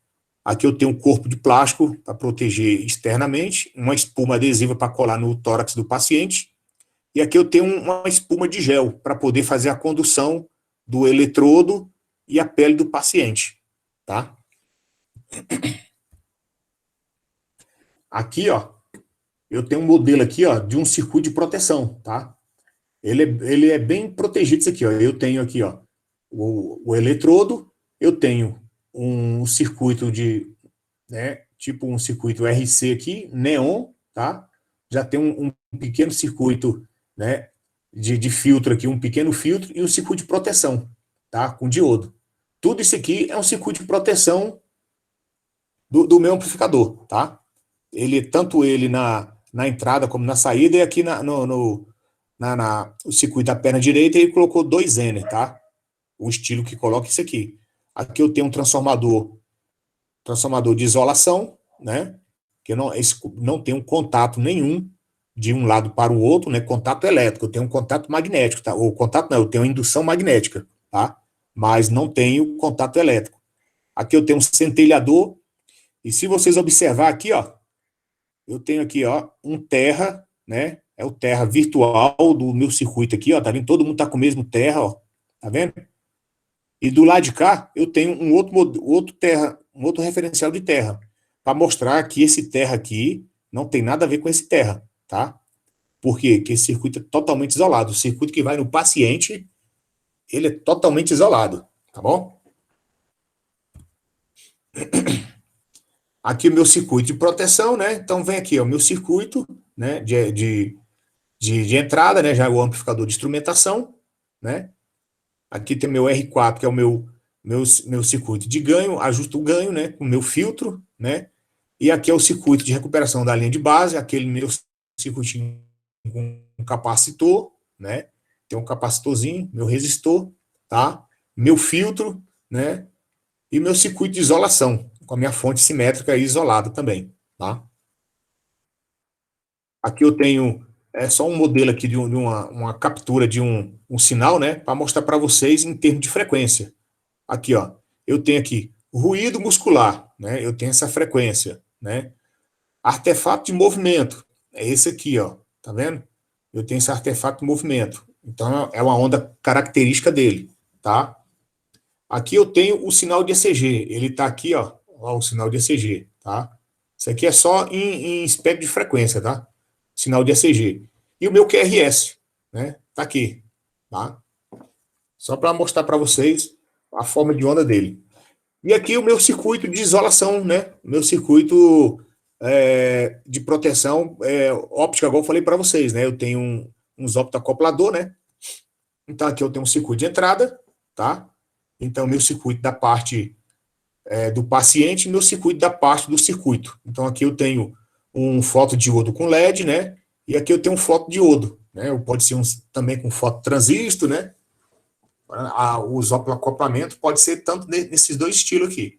Aqui eu tenho um corpo de plástico para proteger externamente, uma espuma adesiva para colar no tórax do paciente, e aqui eu tenho uma espuma de gel para poder fazer a condução do eletrodo e a pele do paciente, tá? Aqui, ó, eu tenho um modelo aqui, ó, de um circuito de proteção, tá? Ele é bem protegido isso aqui, ó. Eu tenho aqui, ó, o eletrodo, eu tenho um circuito né, tipo um circuito RC aqui, neon, tá? Já tem um pequeno circuito, né, de filtro aqui, um pequeno filtro e um circuito de proteção, tá? Com diodo. Tudo isso aqui é um circuito de proteção do meu amplificador, tá? Tanto ele na entrada como na saída, e aqui o circuito da perna direita ele colocou 2 Zener, tá? O estilo que coloca isso aqui. Aqui eu tenho um transformador de isolação, né? Que não tem um contato nenhum de um lado para o outro, né? Contato elétrico, eu tenho um contato magnético, tá? Ou contato não, eu tenho indução magnética, tá? Mas não tenho contato elétrico. Aqui eu tenho um centelhador, e se vocês observar aqui, ó, eu tenho aqui, ó, um terra, né? é o terra virtual do meu circuito aqui, ó, tá vendo? Todo mundo tá com o mesmo terra, ó, tá vendo? E do lado de cá, eu tenho um outro referencial de terra, para mostrar que esse terra aqui não tem nada a ver com esse terra, tá? Por quê? Porque esse circuito é totalmente isolado. O circuito que vai no paciente, ele é totalmente isolado, tá bom? Aqui o meu circuito de proteção, né? Então vem aqui, ó, o meu circuito, né, de entrada, né, já é o amplificador de instrumentação, né? Aqui tem meu R4, que é o meu circuito de ganho, ajusto o ganho, né, com o meu filtro, né? E aqui é o circuito de recuperação da linha de base, aquele meu circuitinho com um capacitor, né? Tem um capacitorzinho, meu resistor, tá? Meu filtro, né? E meu circuito de isolação, com a minha fonte simétrica isolada também, tá? Aqui eu tenho só um modelo aqui de uma captura de um sinal, né? Para mostrar para vocês em termos de frequência. Aqui, ó, eu tenho aqui ruído muscular, né? Eu tenho essa frequência, né? Artefato de movimento, é esse aqui, ó, tá vendo? Eu tenho esse artefato de movimento. Então, é uma onda característica dele, tá? Aqui eu tenho o sinal de ECG, ele tá aqui, ó o sinal de ECG, tá? Isso aqui é só em espectro de frequência, tá? Sinal de ECG. E o meu QRS, né? Tá aqui, tá? Só para mostrar para vocês a forma de onda dele. E aqui o meu circuito de isolação, né? Meu circuito de proteção óptica, igual eu falei para vocês, né? Eu tenho uns optoacoplador, né? Então aqui eu tenho um circuito de entrada, tá? Então meu circuito da parte do paciente e meu circuito da parte do circuito. Então aqui eu tenho um fotodiodo com LED, né? E aqui eu tenho um fotodiodo, né? Pode ser também com fototransistor, né? Os acoplamentos pode ser tanto nesses dois estilos aqui.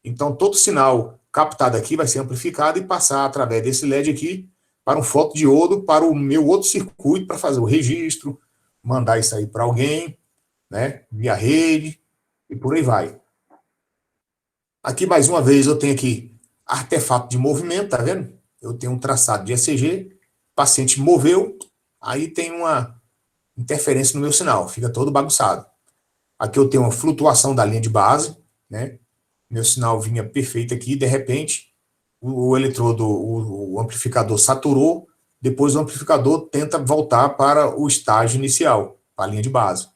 Então, todo sinal captado aqui vai ser amplificado e passar através desse LED aqui para um fotodiodo, para o meu outro circuito, para fazer o registro, mandar isso aí para alguém, né? Via rede, e por aí vai. Aqui, mais uma vez, eu tenho aqui artefato de movimento, tá vendo? Eu tenho um traçado de ECG, o paciente moveu, aí tem uma interferência no meu sinal, fica todo bagunçado. Aqui eu tenho uma flutuação da linha de base, né? Meu sinal vinha perfeito aqui, de repente, o eletrodo, o amplificador saturou, depois o amplificador tenta voltar para o estágio inicial, para a linha de base.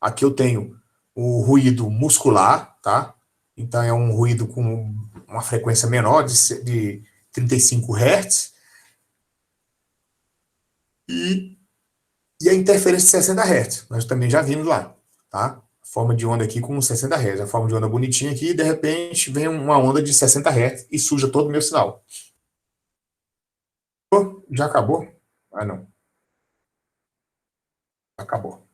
Aqui eu tenho o ruído muscular, tá? Então é um ruído com uma frequência menor de 35 Hz. E a interferência de 60 Hz, nós também já vimos lá, tá? Forma de onda aqui com 60 Hz, a forma de onda bonitinha aqui, e de repente vem uma onda de 60 Hz e suja todo o meu sinal. Já acabou? Ah, não. Acabou.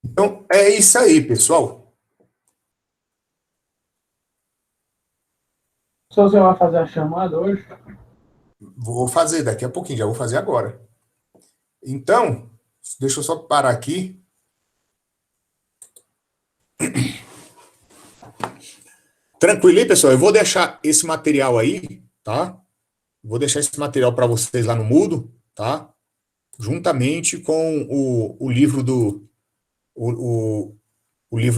Então, é isso aí, pessoal. Você vai fazer a chamada hoje? Vou fazer daqui a pouquinho, já vou fazer agora. Então, deixa eu só parar aqui. Tranquilo aí, pessoal? Eu vou deixar esse material aí, tá? Vou deixar esse material para vocês lá no Moodle, tá? Juntamente com o livro o livro